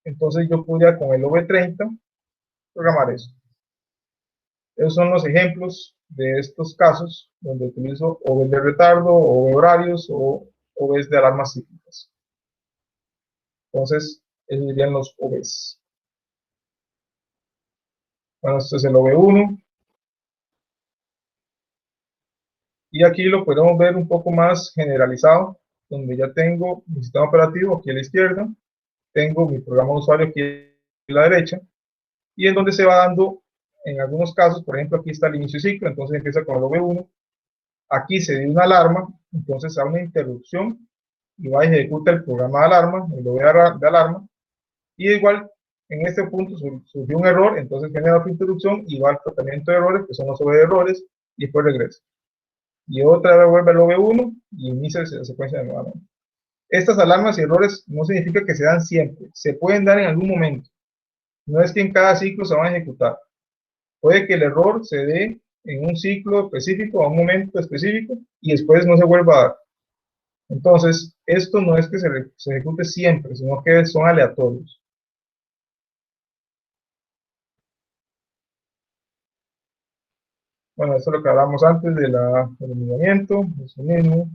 entonces yo podría con el OV30 programar eso. Esos son los ejemplos de estos casos donde utilizo OVs de retardo, OV horarios o OVs de alarmas cíclicas. Entonces, esos serían los OVs. Bueno, este es el OV1. Y aquí lo podemos ver un poco más generalizado, donde ya tengo mi sistema operativo aquí a la izquierda, tengo mi programa de usuario aquí a la derecha, y en donde se va dando, en algunos casos, por ejemplo, aquí está el inicio de ciclo, entonces empieza con el OV1, aquí se dio una alarma, entonces da una interrupción, y va y ejecuta el programa de alarma, el OV de alarma, y igual, en este punto surgió un error, entonces genera otra interrupción, y va al tratamiento de errores, que son los OV de errores, y después regresa. Y otra vez vuelve al OV1 y inicia la secuencia de nuevamente. Estas alarmas y errores no significa que se dan siempre, se pueden dar en algún momento. No es que en cada ciclo se van a ejecutar. Puede que el error se dé en un ciclo específico, a un momento específico, y después no se vuelva a dar. Entonces, esto no es que se ejecute siempre, sino que son aleatorios. Bueno, esto es lo que hablamos antes del alineamiento, eso mismo.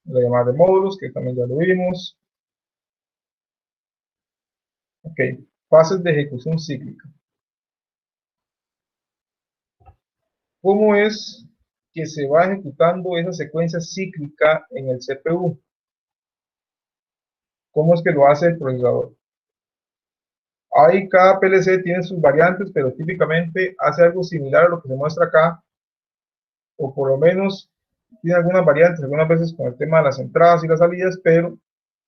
La llamada de módulos, que también ya lo vimos. Ok, fases de ejecución cíclica. ¿Cómo es que se va ejecutando esa secuencia cíclica en el CPU? ¿Cómo es que lo hace el procesador? Cada PLC tiene sus variantes, pero típicamente hace algo similar a lo que se muestra acá, o por lo menos tiene algunas variantes, algunas veces con el tema de las entradas y las salidas, pero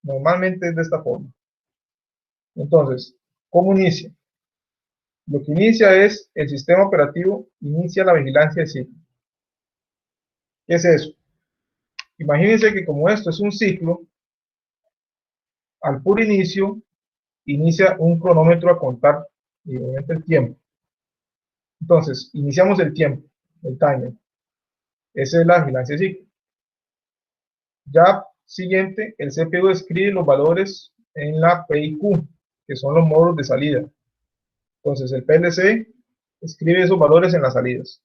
normalmente es de esta forma. Entonces, ¿cómo inicia? Lo que inicia es el sistema operativo, inicia la vigilancia de ciclo. ¿Qué es eso? Imagínense que como esto es un ciclo, al puro inicio, inicia un cronómetro a contar, y obviamente el tiempo. Entonces, iniciamos el tiempo, el timer. Esa es la vigilancia de ciclo. Ya siguiente, el CPU escribe los valores en la PIQ, que son los módulos de salida. Entonces el PLC escribe esos valores en las salidas.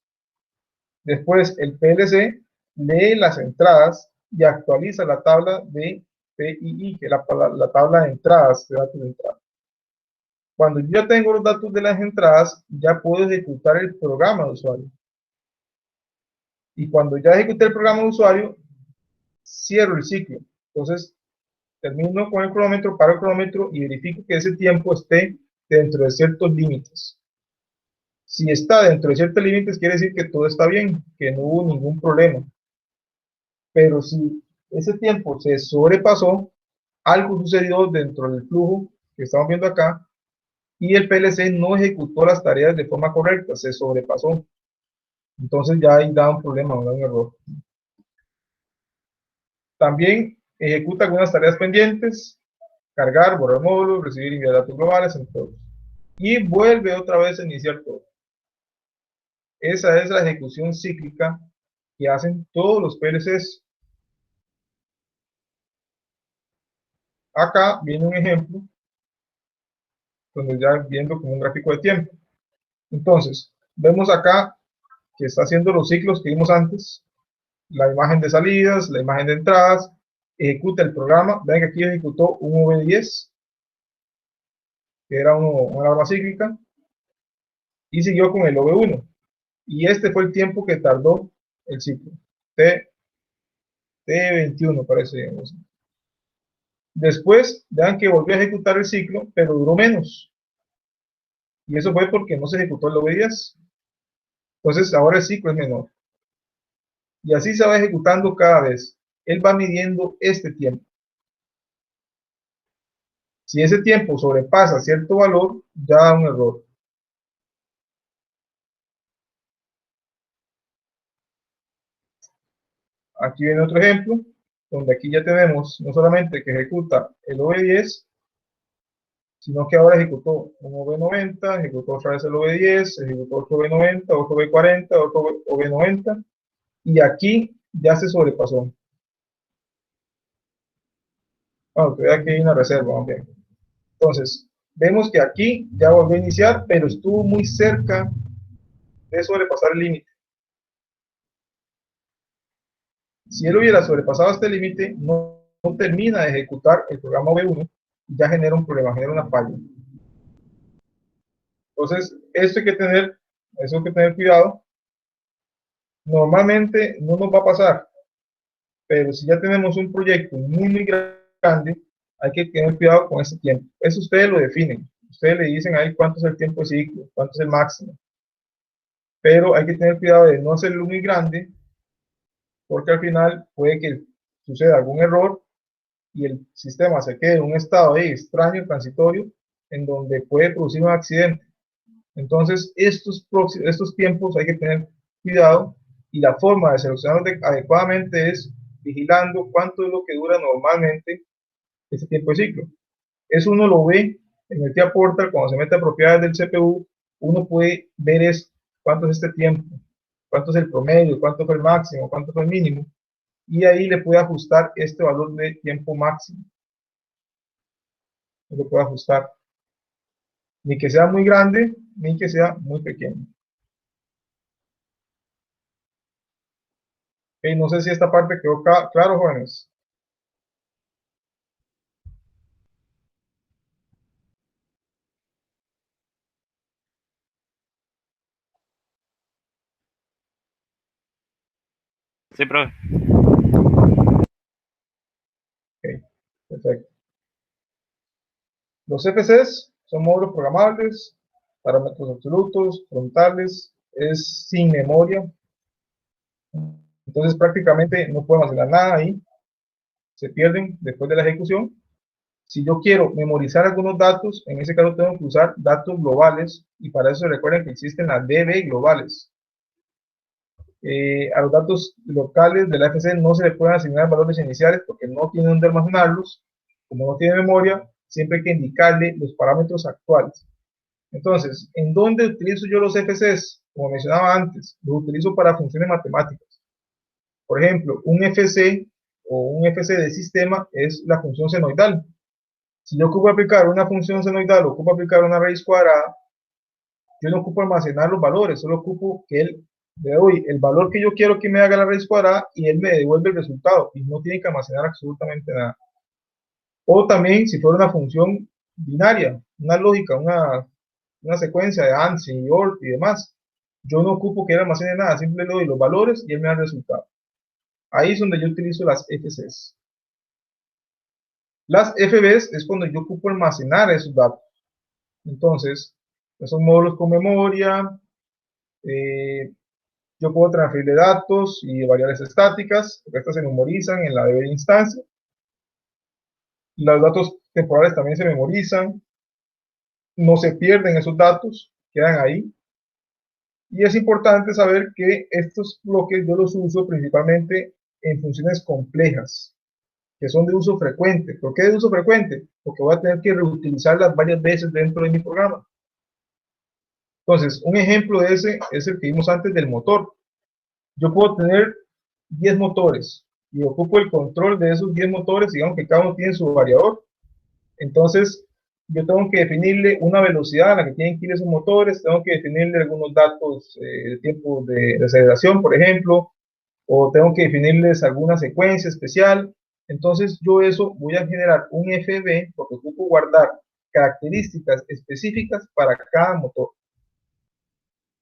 Después el PLC lee las entradas y actualiza la tabla de PII, que es la tabla de entradas, de datos de entrada. Cuando yo ya tengo los datos de las entradas, ya puedo ejecutar el programa de usuario. Y cuando ya ejecuté el programa de usuario, cierro el ciclo. Entonces, termino con el cronómetro, paro el cronómetro y verifico que ese tiempo esté dentro de ciertos límites. Si está dentro de ciertos límites, quiere decir que todo está bien, que no hubo ningún problema. Pero si ese tiempo se sobrepasó, algo sucedió dentro del flujo que estamos viendo acá, y el PLC no ejecutó las tareas de forma correcta, se sobrepasó. Entonces ya ahí da un problema, da un error. También ejecuta algunas tareas pendientes, cargar, borrar módulos, recibir y enviar datos globales, entre otros. Y vuelve otra vez a iniciar todo. Esa es la ejecución cíclica que hacen todos los PLCs. Acá viene un ejemplo, donde ya viendo como un gráfico de tiempo. Entonces, vemos acá que está haciendo los ciclos que vimos antes, la imagen de salidas, la imagen de entradas, ejecuta el programa. Vean que aquí ejecutó un V10, que era una alarma cíclica, y siguió con el V1. Y este fue el tiempo que tardó el ciclo. T21 parece. Después, vean que volvió a ejecutar el ciclo, pero duró menos. Y eso fue porque no se ejecutó el V10. Entonces, ahora el ciclo es menor. Y así se va ejecutando cada vez. Él va midiendo este tiempo. Si ese tiempo sobrepasa cierto valor, ya da un error. Aquí viene otro ejemplo, donde aquí ya tenemos no solamente que ejecuta el V10, sino que ahora ejecutó un V90, ejecutó otra vez el V10, ejecutó otro V90, otro V40, otro V90, y aquí ya se sobrepasó. Bueno, todavía aquí hay una reserva, ¿no? Bien. Entonces, vemos que aquí ya volvió a iniciar, pero estuvo muy cerca de sobrepasar el límite. Si él hubiera sobrepasado este límite, no termina de ejecutar el programa V1 y ya genera un problema, genera una falla. Entonces, eso hay que tener cuidado. Normalmente no nos va a pasar, pero si ya tenemos un proyecto muy grande, hay que tener cuidado con ese tiempo. Eso ustedes lo definen. Ustedes le dicen ahí cuánto es el tiempo de ciclo, cuánto es el máximo. Pero hay que tener cuidado de no hacerlo muy grande, porque al final puede que suceda algún error y el sistema se quede en un estado de extraño, transitorio, en donde puede producir un accidente. Entonces, estos tiempos hay que tener cuidado, y la forma de seleccionarlos adecuadamente es vigilando cuánto es lo que dura normalmente ese tiempo de ciclo. Eso uno lo ve en el TIA Portal. Cuando se mete a propiedades del CPU, uno puede ver cuánto es este tiempo, cuánto es el promedio, cuánto fue el máximo, cuánto fue el mínimo, y ahí le puede ajustar este valor de tiempo máximo. Lo puede ajustar. Ni que sea muy grande, ni que sea muy pequeño. Okay, no sé si esta parte quedó claro, jóvenes. Sí, profe. Okay, perfecto. Los FCs son módulos programables, parámetros absolutos, frontales, es sin memoria. Entonces prácticamente no podemos hacer nada ahí, se pierden después de la ejecución. Si yo quiero memorizar algunos datos, en ese caso tengo que usar datos globales, y para eso recuerden que existen las DB globales. A los datos locales de la FC no se le pueden asignar valores iniciales porque no tienen dónde almacenarlos. Como no tiene memoria, siempre hay que indicarle los parámetros actuales. Entonces, ¿en dónde utilizo yo los FCs? Como mencionaba antes, los utilizo para funciones matemáticas. Por ejemplo, un FC o un FC de sistema es la función senoidal. Si yo ocupo aplicar una función senoidal o ocupo aplicar una raíz cuadrada, yo no ocupo almacenar los valores, solo ocupo que él le doy el valor que yo quiero que me haga la raíz cuadrada y él me devuelve el resultado y no tiene que almacenar absolutamente nada. O también si fuera una función binaria, una lógica, una secuencia de ANSI y OR y demás, yo no ocupo que él almacene nada, simplemente le doy los valores y él me da el resultado. Ahí es donde yo utilizo las FCs. Las FBs es cuando yo ocupo almacenar esos datos. Entonces, son módulos con memoria, yo puedo transferirle datos y variables estáticas, porque estas se memorizan en la debida instancia. Los datos temporales también se memorizan, no se pierden esos datos, quedan ahí. Y es importante saber que estos bloques yo los uso principalmente en funciones complejas, que son de uso frecuente. ¿Por qué de uso frecuente? Porque voy a tener que reutilizarlas varias veces dentro de mi programa. Entonces, un ejemplo de ese es el que vimos antes del motor. Yo puedo tener 10 motores y ocupo el control de esos 10 motores, digamos que cada uno tiene su variador. Entonces, yo tengo que definirle una velocidad a la que tienen que ir esos motores, tengo que definirle algunos datos de tiempo de aceleración, por ejemplo, o tengo que definirles alguna secuencia especial. Entonces, yo eso voy a generar un FB porque ocupo guardar características específicas para cada motor.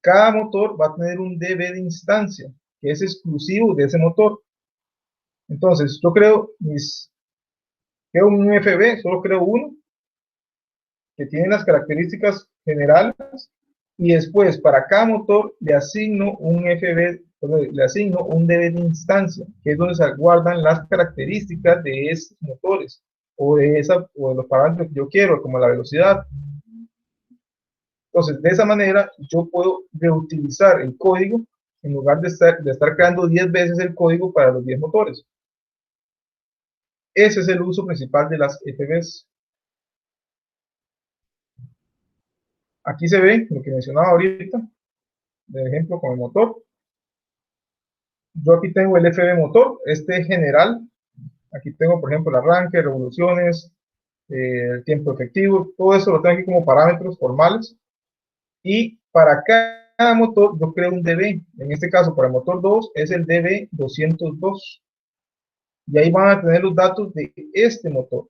Cada motor va a tener un DB de instancia, que es exclusivo de ese motor. Entonces, yo creo un FB, solo creo uno, que tiene las características generales, y después para cada motor le asigno un FB, le asigno un DB de instancia, que es donde se guardan las características de esos motores, o de los parámetros que yo quiero, como la velocidad. Entonces, de esa manera, yo puedo reutilizar el código en lugar de estar creando 10 veces el código para los 10 motores. Ese es el uso principal de las FBs. Aquí se ve lo que mencionaba ahorita, de ejemplo con el motor. Yo aquí tengo el FB motor, este general. Aquí tengo, por ejemplo, el arranque, revoluciones, el tiempo efectivo, todo eso lo tengo aquí como parámetros formales. Y para cada motor yo creo un DB. En este caso, para el motor 2 es el DB 202. Y ahí van a tener los datos de este motor.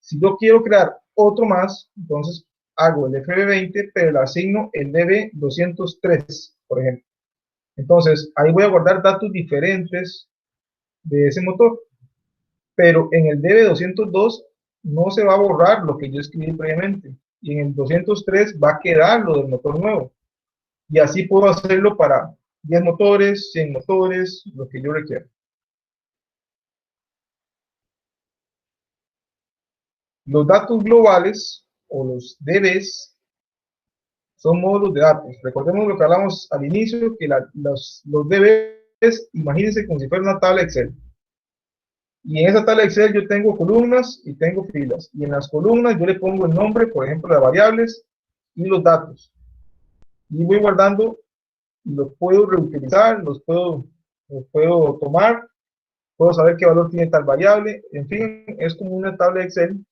Si yo quiero crear otro más, entonces hago el FB20, pero le asigno el DB 203, por ejemplo. Entonces, ahí voy a guardar datos diferentes de ese motor. Pero en el DB 202 no se va a borrar lo que yo escribí previamente. Y en el 203 va a quedar lo del motor nuevo. Y así puedo hacerlo para 10 motores, 100 motores, lo que yo requiera. Los datos globales o los DBs son módulos de datos. Recordemos lo que hablamos al inicio, que los DBs, imagínense como si fuera una tabla Excel. Y en esa tabla Excel yo tengo columnas y tengo filas. Y en las columnas yo le pongo el nombre, por ejemplo, de variables y los datos. Y voy guardando, y los puedo reutilizar, los puedo tomar, puedo saber qué valor tiene tal variable. En fin, es como una tabla Excel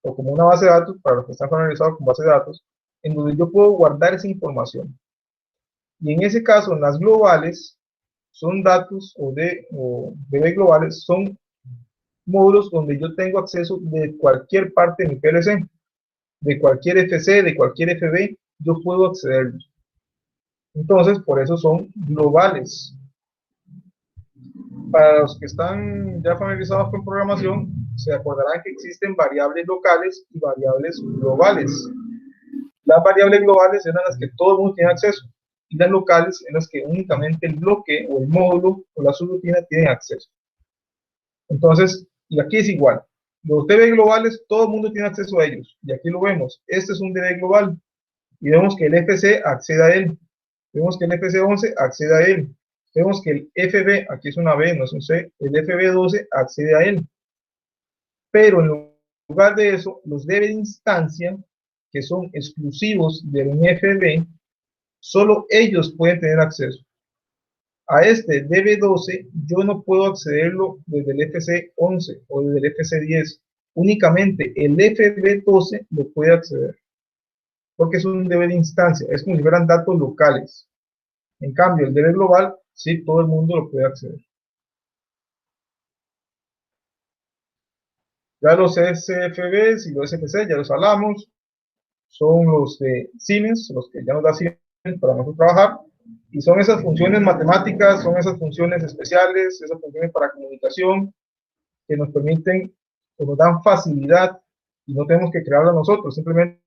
o como una base de datos, para los que están familiarizados con base de datos, en donde yo puedo guardar esa información. Y en ese caso, en las globales, son datos o DB globales, son módulos donde yo tengo acceso de cualquier parte de mi PLC, de cualquier FC, de cualquier FB, yo puedo acceder. Entonces, por eso son globales. Para los que están ya familiarizados con programación, se acordarán que existen variables locales y variables globales. Las variables globales eran las que todo el mundo tiene acceso, y las locales en las que únicamente el bloque o el módulo o la subrutina tienen acceso. Entonces, y aquí es igual. Los DB globales, todo el mundo tiene acceso a ellos. Y aquí lo vemos. Este es un DB global. Y vemos que el FC accede a él. Vemos que el FC11 accede a él. Vemos que el FB, aquí es una B, no es un C, el FB12 accede a él. Pero en lugar de eso, los DB de instancia, que son exclusivos de un FB, solo ellos pueden tener acceso. A este DB12 yo no puedo accederlo desde el FC11 o desde el FC10, únicamente el FB12 lo puede acceder, porque es un DB de instancia, es como si fueran datos locales. En cambio, el DB global, sí, todo el mundo lo puede acceder. Ya los SFBs y los SFC ya los hablamos, son los de Siemens, los que ya nos da Siemens para nosotros trabajar, y son esas funciones matemáticas, son esas funciones especiales, esas funciones para comunicación, que nos permiten, que nos dan facilidad, y no tenemos que crearlas nosotros, simplemente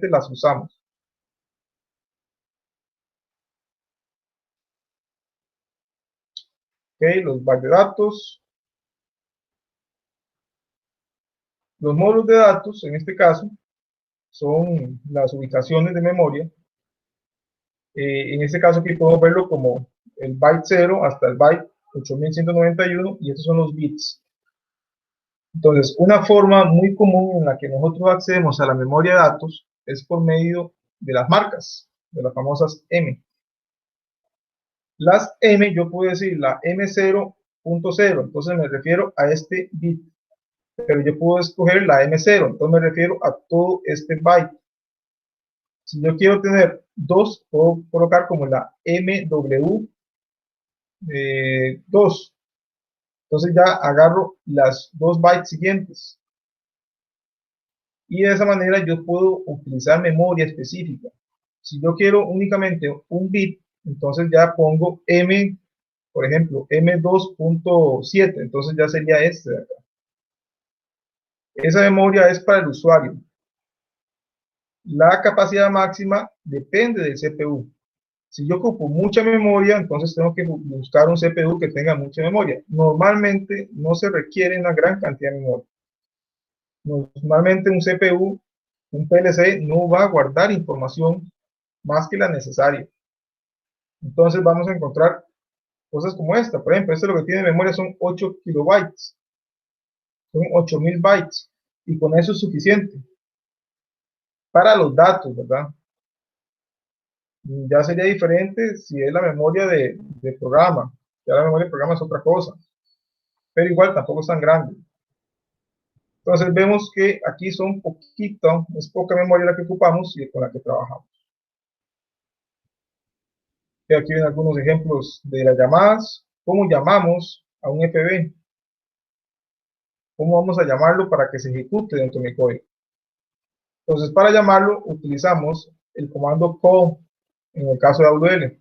las usamos. Okay, los bytes de datos, los módulos de datos, en este caso, son las ubicaciones de memoria. En este caso aquí podemos verlo como el byte 0 hasta el byte 8191, y estos son los bits. Entonces, una forma muy común en la que nosotros accedemos a la memoria de datos es por medio de las marcas, de las famosas M. Las M, yo puedo decir la M0.0, entonces me refiero a este bit, pero yo puedo escoger la M0, entonces me refiero a todo este byte. Si yo quiero tener dos, puedo colocar como la MW2. Entonces ya agarro las 2 bytes siguientes. Y de esa manera yo puedo utilizar memoria específica. Si yo quiero únicamente un bit, entonces ya pongo M, por ejemplo, M2.7, entonces ya sería este de acá. Esa memoria es para el usuario. La capacidad máxima depende del CPU. Si yo ocupo mucha memoria, entonces tengo que buscar un CPU que tenga mucha memoria. Normalmente no se requiere una gran cantidad de memoria. Normalmente un CPU, un PLC, no va a guardar información más que la necesaria. Entonces vamos a encontrar cosas como esta. Por ejemplo, este lo que tiene de memoria son 8 kilobytes. Son 8000 bytes. Y con eso es suficiente para los datos, ¿verdad? Ya sería diferente si es la memoria de programa. Ya la memoria de programa es otra cosa. Pero igual tampoco es tan grande. Entonces vemos que aquí son poquito, es poca memoria la que ocupamos y con la que trabajamos. Y aquí ven algunos ejemplos de las llamadas. ¿Cómo llamamos a un FB? ¿Cómo vamos a llamarlo para que se ejecute dentro de mi código? Entonces, para llamarlo, utilizamos el comando call, en el caso de AWL.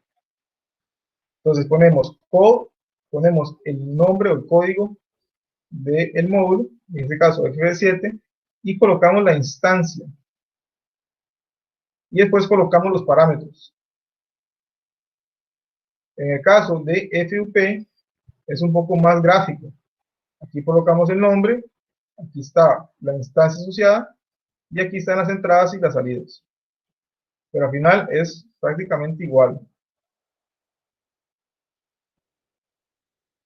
Entonces, ponemos call, ponemos el nombre o el código del módulo, en este caso FB7, y colocamos la instancia. Y después colocamos los parámetros. En el caso de FUP, es un poco más gráfico. Aquí colocamos el nombre, aquí está la instancia asociada, y aquí están las entradas y las salidas. Pero al final es prácticamente igual.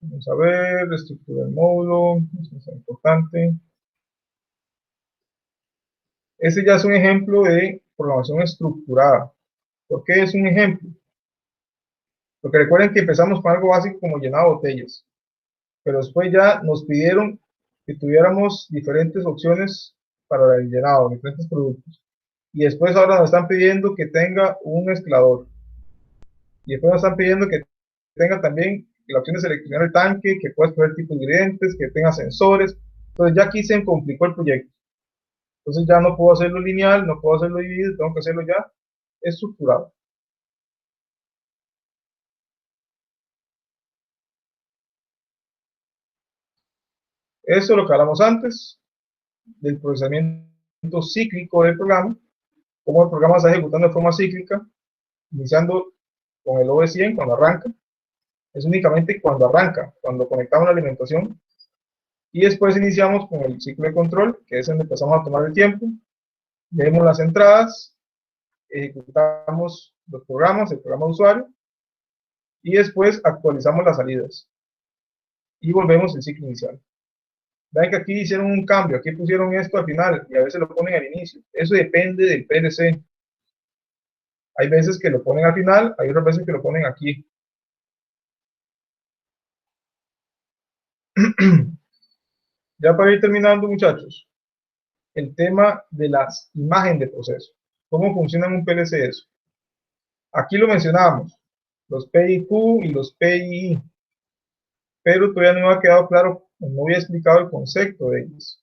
Vamos a ver, estructura del módulo, esto es importante. Este ya es un ejemplo de programación estructurada. ¿Por qué es un ejemplo? Porque recuerden que empezamos con algo básico como llenado de botellas, pero después ya nos pidieron que tuviéramos diferentes opciones para el llenado, diferentes productos. Y después ahora nos están pidiendo que tenga un escalador. Y después nos están pidiendo que tenga también la opción de seleccionar el tanque, que pueda escoger tipos de ingredientes, que tenga sensores. Entonces ya aquí se complicó el proyecto. Entonces ya no puedo hacerlo lineal, no puedo hacerlo dividido, tengo que hacerlo ya estructurado. Eso es lo que hablamos antes, del procesamiento cíclico del programa, cómo el programa está ejecutando de forma cíclica, iniciando con el OV100 cuando arranca, es únicamente cuando arranca, cuando conectamos la alimentación, y después iniciamos con el ciclo de control, que es donde empezamos a tomar el tiempo, leemos las entradas, ejecutamos los programas, el programa de usuario, y después actualizamos las salidas, y volvemos al ciclo inicial. Vean que aquí hicieron un cambio, aquí pusieron esto al final, y a veces lo ponen al inicio. Eso depende del PLC. Hay veces que lo ponen al final, hay otras veces que lo ponen aquí. Ya para ir terminando, muchachos, el tema de las imágenes de proceso. ¿Cómo funciona en un PLC eso? Aquí lo mencionábamos, los PIQ y los PII, pero todavía no me ha quedado claro, no había explicado el concepto de ellos.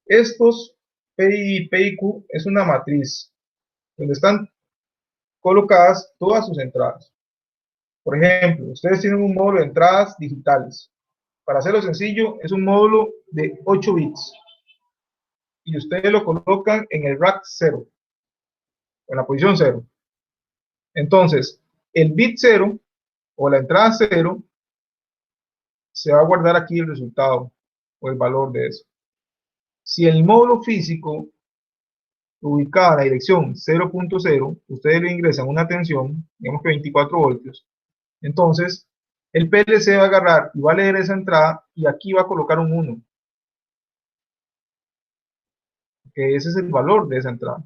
Estos PII y PIQ es una matriz donde están colocadas todas sus entradas. Por ejemplo, ustedes tienen un módulo de entradas digitales. Para hacerlo sencillo, es un módulo de 8 bits. Y ustedes lo colocan en el rack 0, en la posición 0. Entonces, el bit 0 o la entrada 0 se va a guardar aquí el resultado o el valor de eso. Si el módulo físico ubicado en la dirección 0.0, ustedes le ingresan una tensión, digamos que 24 voltios, entonces el PLC va a agarrar y va a leer esa entrada y aquí va a colocar un 1, que ese es el valor de esa entrada.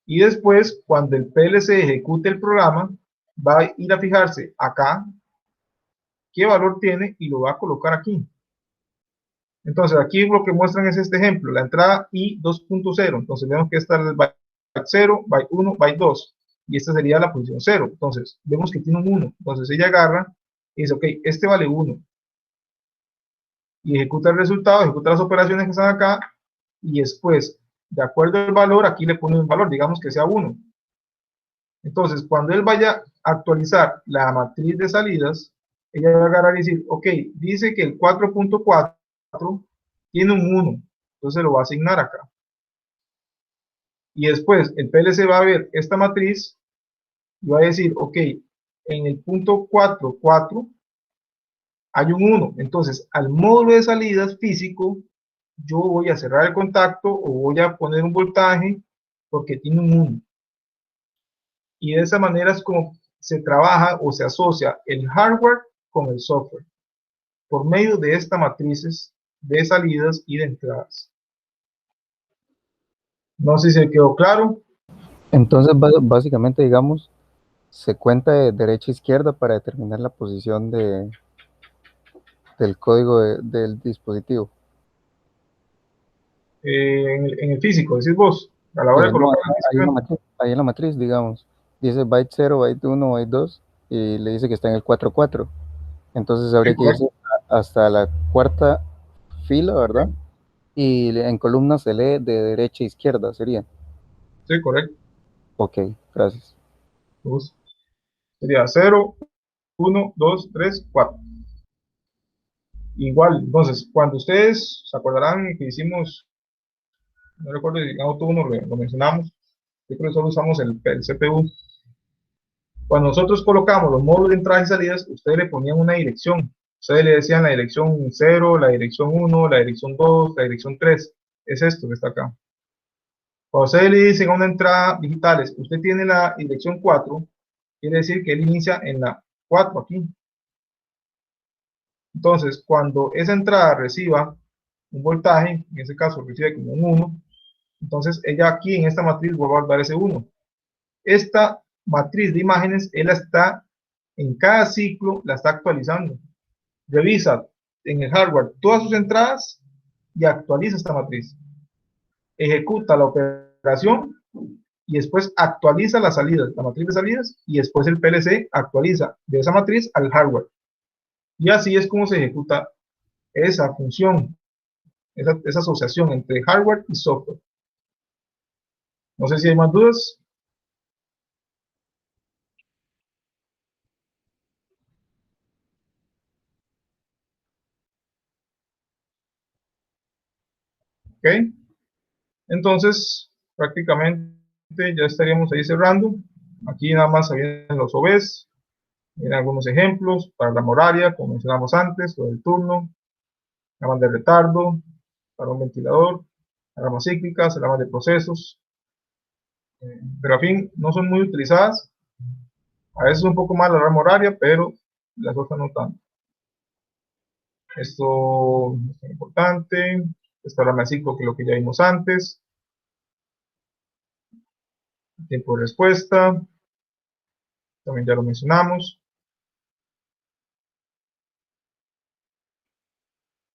Y después, cuando el PLC ejecute el programa, va a ir a fijarse acá qué valor tiene y lo va a colocar aquí. Entonces, aquí lo que muestran es este ejemplo, la entrada I 2.0. Entonces, vemos que esta es el byte 0, byte 1, byte 2. Y esta sería la posición 0. Entonces, vemos que tiene un 1. Entonces, ella agarra y dice, ok, este vale 1. Y ejecuta el resultado, ejecuta las operaciones que están acá. Y después, de acuerdo al valor, aquí le pone un valor, digamos que sea 1. Entonces, cuando él vaya a actualizar la matriz de salidas, ella va a agarrar y decir, ok, dice que el 4.4 tiene un 1, entonces lo va a asignar acá. Y después el PLC va a ver esta matriz y va a decir, ok, en el punto 4.4 hay un 1, entonces al módulo de salidas físico yo voy a cerrar el contacto o voy a poner un voltaje porque tiene un 1. Y de esa manera es como se trabaja o se asocia el hardware con el software, por medio de estas matrices de salidas y de entradas. No sé si se quedó claro. Entonces, básicamente, digamos, se cuenta de derecha a izquierda para determinar la posición del código del dispositivo. En el físico, decís vos, a la hora de No, colocar el ahí en la disco. matriz, ahí en la matriz, digamos, dice byte 0, byte 1, byte 2, y le dice que está en el 4.4. Entonces Sí, habría que irse correcto. hasta la cuarta fila, ¿verdad? Y en columnas se lee de derecha a izquierda, sería. Sí, correcto. Ok, gracias. Pues, sería 0, 1, 2, 3, 4. Igual, entonces, cuando ustedes se acordarán que hicimos, no recuerdo si en Auto 1 lo mencionamos, yo creo que solo usamos el CPU. Cuando nosotros colocamos los módulos de entradas y salidas, ustedes le ponían una dirección. Ustedes le decían la dirección 0, la dirección 1, la dirección 2, la dirección 3. Es esto que está acá. Cuando ustedes le dicen a una entrada digitales, usted tiene la dirección 4, quiere decir que él inicia en la 4 aquí. Entonces, cuando esa entrada reciba un voltaje, en este caso recibe como un 1, entonces ella aquí en esta matriz va a guardar ese 1. Esta matriz de imágenes, él la está, en cada ciclo, la está actualizando. Revisa en el hardware todas sus entradas y actualiza esta matriz. Ejecuta la operación y después actualiza las salidas, la matriz de salidas, y después el PLC actualiza de esa matriz al hardware. Y así es como se ejecuta esa función, esa asociación entre hardware y software. No sé si hay más dudas. ¿Ok? Entonces, prácticamente ya estaríamos ahí cerrando. Aquí nada más vienen los OVs, vienen algunos ejemplos para la horaria, como mencionamos antes, lo del turno, ramas de retardo, para un ventilador, ramas cíclicas, ramas de procesos, pero a fin no son muy utilizadas. A veces un poco más la rama horaria, pero las otras no tanto. Esto es importante. Esta rama de ciclo, que es lo que ya vimos antes. Tiempo de respuesta, también ya lo mencionamos.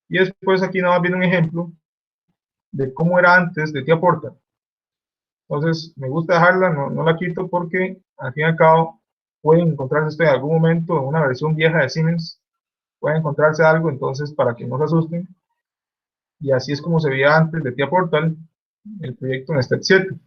Y después aquí nada más viene un ejemplo de cómo era antes de Tía Portal. Entonces, me gusta dejarla, no la quito porque al fin y al cabo pueden encontrarse esto en algún momento en una versión vieja de Siemens, pueden encontrarse algo, entonces para que no se asusten. Y así es como se veía antes de Tía Portal, el proyecto en Step 7.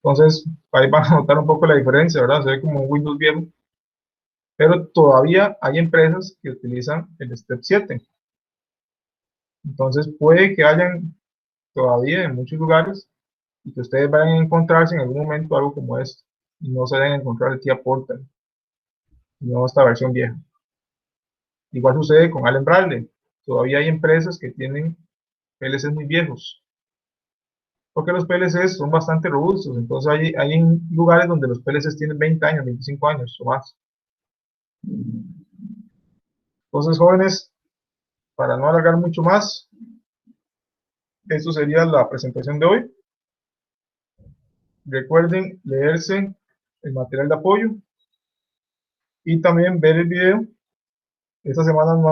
Entonces, ahí van a notar un poco la diferencia, ¿verdad? Se ve como un Windows viejo, pero todavía hay empresas que utilizan el Step 7. Entonces, puede que hayan todavía en muchos lugares y que ustedes vayan a encontrarse en algún momento algo como esto, y no se vayan a encontrar el Tía Portal, no esta versión vieja. Igual sucede con Allen Bradley. Todavía hay empresas que tienen PLCs muy viejos, porque los PLCs son bastante robustos. Entonces hay lugares donde los PLCs tienen 20 años, 25 años o más. Entonces, jóvenes, para no alargar mucho más, esto sería la presentación de hoy. Recuerden leerse el material de apoyo y también ver el video. Esta semana no